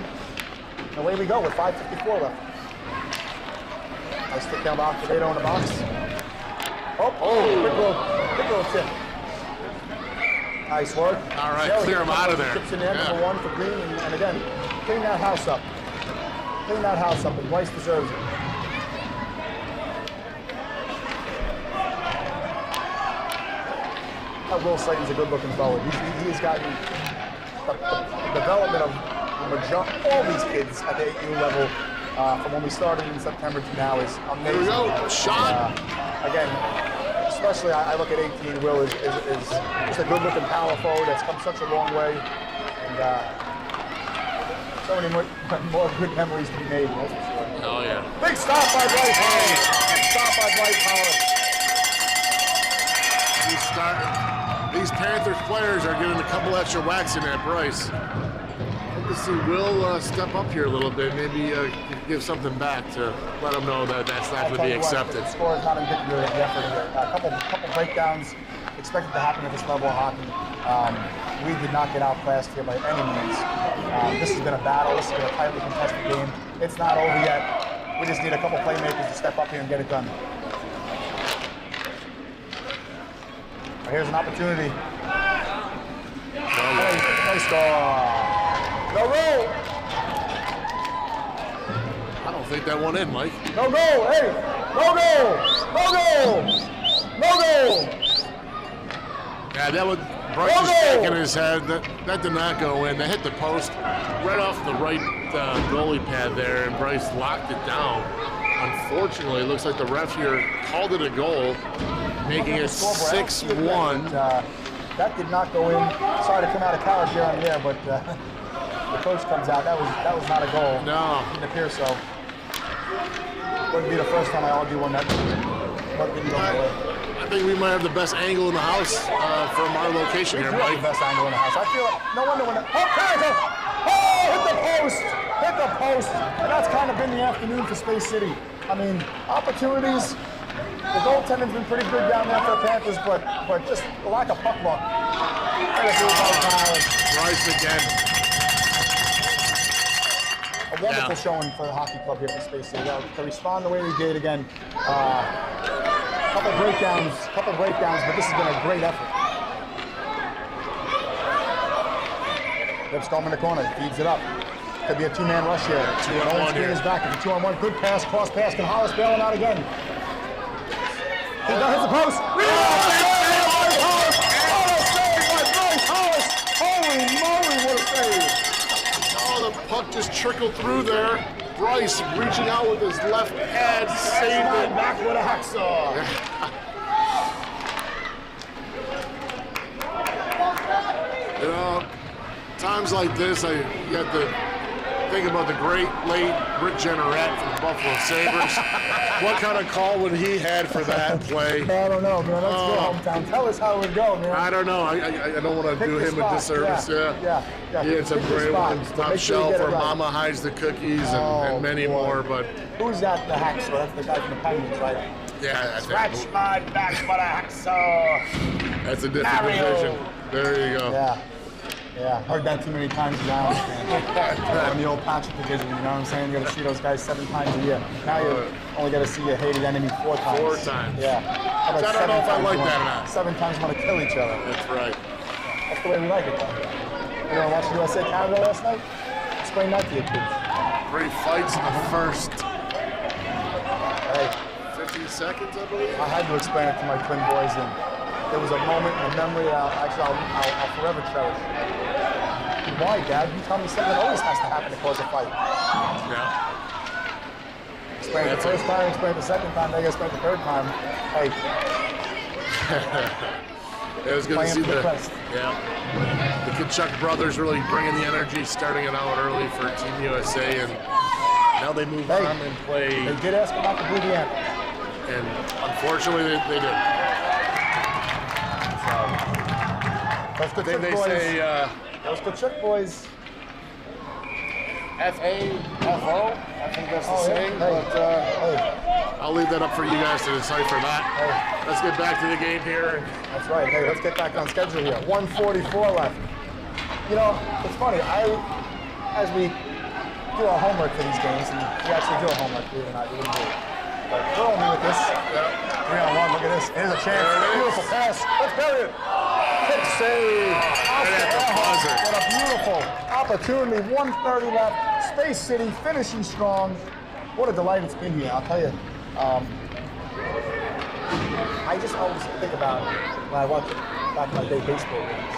And away we go with 5:54 left. Nice stick down by Octavado in the box. Quick little tip. Nice work. All right, clear him out of there. Tips in there, Yeah. number 1 for Green. And again, clean that house up. Clean that house up, and Bryce deserves it. Will Slayton's a good-looking forward. He's gotten the development of all these kids at the 8U level from when we started in September to now is amazing. Here we go. Shot. again, especially I look at 18. Will is just a good-looking power forward that's come such a long way, and so many more good memories to be made. That's for sure. Oh yeah. Big stop by Bryce Howard. Big stop by Bryce Howard. These Panthers players are getting a couple extra whacks in that Bryce. I'd like to see Will step up here a little bit, maybe give something back to let them know that that's not going to be accepted. The score is not indicative of the effort here. A couple breakdowns expected to happen at this level of hockey. We did not get outclassed here by any means. This has been a battle. This has been a tightly contested game. It's not over yet. We just need a couple playmakers to step up here and get it done. Here's an opportunity. Nice goal. No goal. I don't think that one in, Mike. No goal. Hey, no goal. No goal. No goal. Yeah, that was Bryce is shaking his head. That did not go in. They hit the post right off the right goalie pad there, and Bryce locked it down. Unfortunately, it looks like the ref here called it a goal, making it 6-1. That did not go in. Sorry to come out of college here on the air, but the coach comes out. That was not a goal. No. Didn't appear so. Wouldn't be the first time I argue one that didn't go away. I think we might have the best angle in the house from our location here, Mike. The best angle in the house. I feel like no wonder when hit the post, and that's kind of been the afternoon for Space City. I mean, opportunities. The goaltending's been pretty good down there for the Panthers, but just a lack of puck luck. Bryce again. A wonderful showing for the hockey club here for Space City. To respond the way they did again. Couple breakdowns, but this has been a great effort. Lipscomb in the corner, feeds it up. Could be a two-man rush here. 2-on-1 here. Is back. It's a 2-on-1. Good pass, cross pass. Can Hollis bailing out again? He hits the post. Holy moly, what a save! Oh, the puck just trickled through there. Bryce reaching out with his left pad, saved it. Back with a hacksaw. You know, times like this, you have to think about the great late Rick Jenneret from the Buffalo Sabres. What kind of call would he had for that play? I don't know, man. Let's go hometown. Tell us how it would go, man. I don't know. I don't want to do him a disservice. Yeah. He had some great ones. Top shelf or Mama hides the cookies and many more. But who's that? The hacksaw. That's the guy from the Penguins, right? yeah, Scratch my back for the hacksaw. that's a different division. There you go. Yeah, heard that too many times around. In the old Patrick division, you know what I'm saying? You got to see those guys 7 times a year. Now you only got to see your hated enemy 4 times. 4 times. Yeah. I don't know if I like that or not. 7 times want to kill each other. That's right. That's the way we like it, though. You know, watch USA Canada last night? Explain that to your kids. 3 fights in the first Hey, 15 seconds, I believe. I had to explain it to my twin boys, and there was a moment in a memory I'll forever cherish. Why, Dad? You tell me something always has to happen to cause a fight. Yeah. Explain it the first time, explain it the second time, then I explain it the third time. Hey, It was good to playing see for the crest. the Kachuk brothers really bringing the energy, starting it out early for Team USA, and now they move on and play. They did ask about the Blue Anthem. And unfortunately, they did. Those good They boys. say Those Kachuk boys. F-A-F-O, I think that's the saying, Hey. but I'll leave that up for you guys to decipher that. Let's get back to the game here. That's right. Hey, let's get back on schedule here. 1:44 left. You know, it's funny. As we do our homework for these games, and we actually do our homework, believe it or not, we didn't do it. But throw me with this. 3-on-1. Look at this. Here's a chance. Beautiful pass. Let's bury it. Kick save. Right at the buzzer. What a beautiful opportunity. 1:30 left. Space City finishing strong. What a delight it's been here. I'll tell you. I just always think about when I watch back in my day baseball games.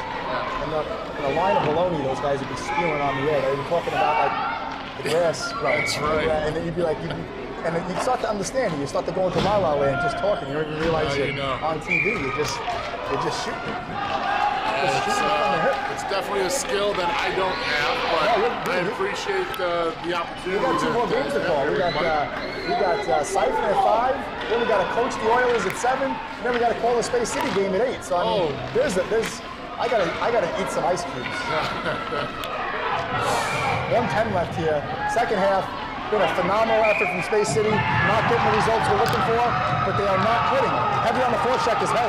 And the line of baloney those guys would be spewing on the air. They were talking about like the grass. That's right. And then you'd be like, And then you start to understand it. You start to go into la la land just talking. You don't even realize you you're know. on TV. You're just shooting. It's definitely a skill that I don't have, but I appreciate the opportunity. We got 2 more games to call. We got Siphon at 5. Then we got to coach the Oilers at 7. And then we got to call the Space City game at 8. So I mean, I gotta eat some ice cubes. 1:10 left here. Second half. Been a phenomenal effort from Space City. Not getting the results we're looking for, but they are not quitting. Heavy on the forecheck is help.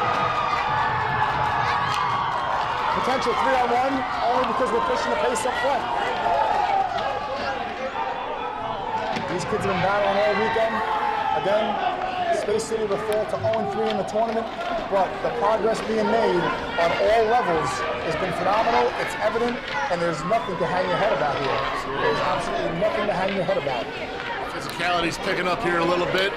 Potential 3-on-1, only because we're pushing the pace up front. These kids have been battling all weekend. Again, Space City will fall to 0-3 in the tournament, but the progress being made on all levels has been phenomenal. It's evident, and there's nothing to hang your head about here. There's absolutely nothing to hang your head about. Physicality's picking up here a little bit.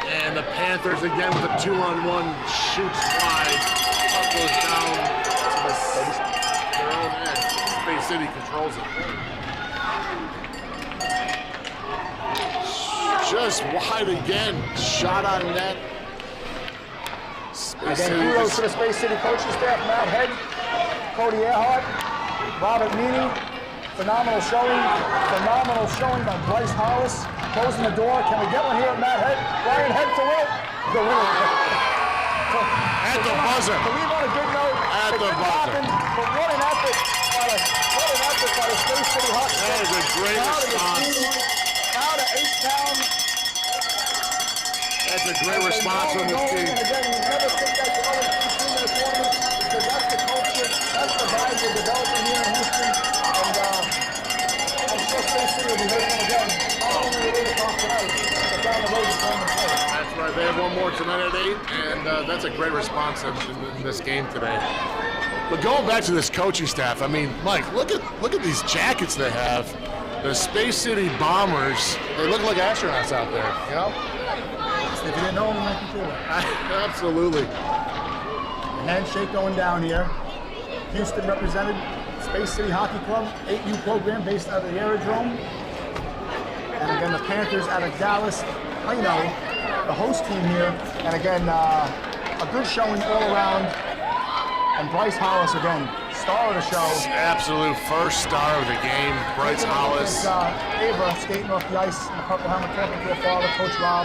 And the Panthers again with a 2-on-1 shoots wide. Puck goes down to their own end. Space City controls it. Just wide again. Shot on net. Space Again, City kudos to the Space City coaching staff, Matt Head, Cody Earhart, Robert Meany. Phenomenal showing by Bryce Hollis. Closing the door. Can we get one here at Matt Head? Ryan Head to win. The winner. At the buzzer. To leave on a good note. At the buzzer. But what an effort by the Space City Hawks. That is a great response. Now to H-Town. That's a great response from this team. And again, you never think that you're always team in the tournament because that's the culture, that's the vibe we're developing here in Houston. And I'm sure Space City will be hurting again. Not only will they talk tonight, but down the road it's going to play. That's right. They have one more tonight at 8, and that's a great response in this game today. But going back to this coaching staff, I mean, Mike, look at these jackets they have. The Space City Bombers. They look like astronauts out there, you know? If you didn't know, you might be cool. Absolutely. Handshake going down here. Houston represented, Space City Hockey Club, 8U program based out of the Aerodrome. And again, the Panthers out of Dallas, Plano, the host team here. And again, a good showing all around. And Bryce Hollis again, star of the show. Absolute first star of the game, Bryce Hollis. Ava skating off the ice in the purple helmet, talking to her father, Coach Rob.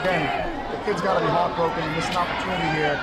Again, the kid's got to be heartbroken and miss an opportunity here.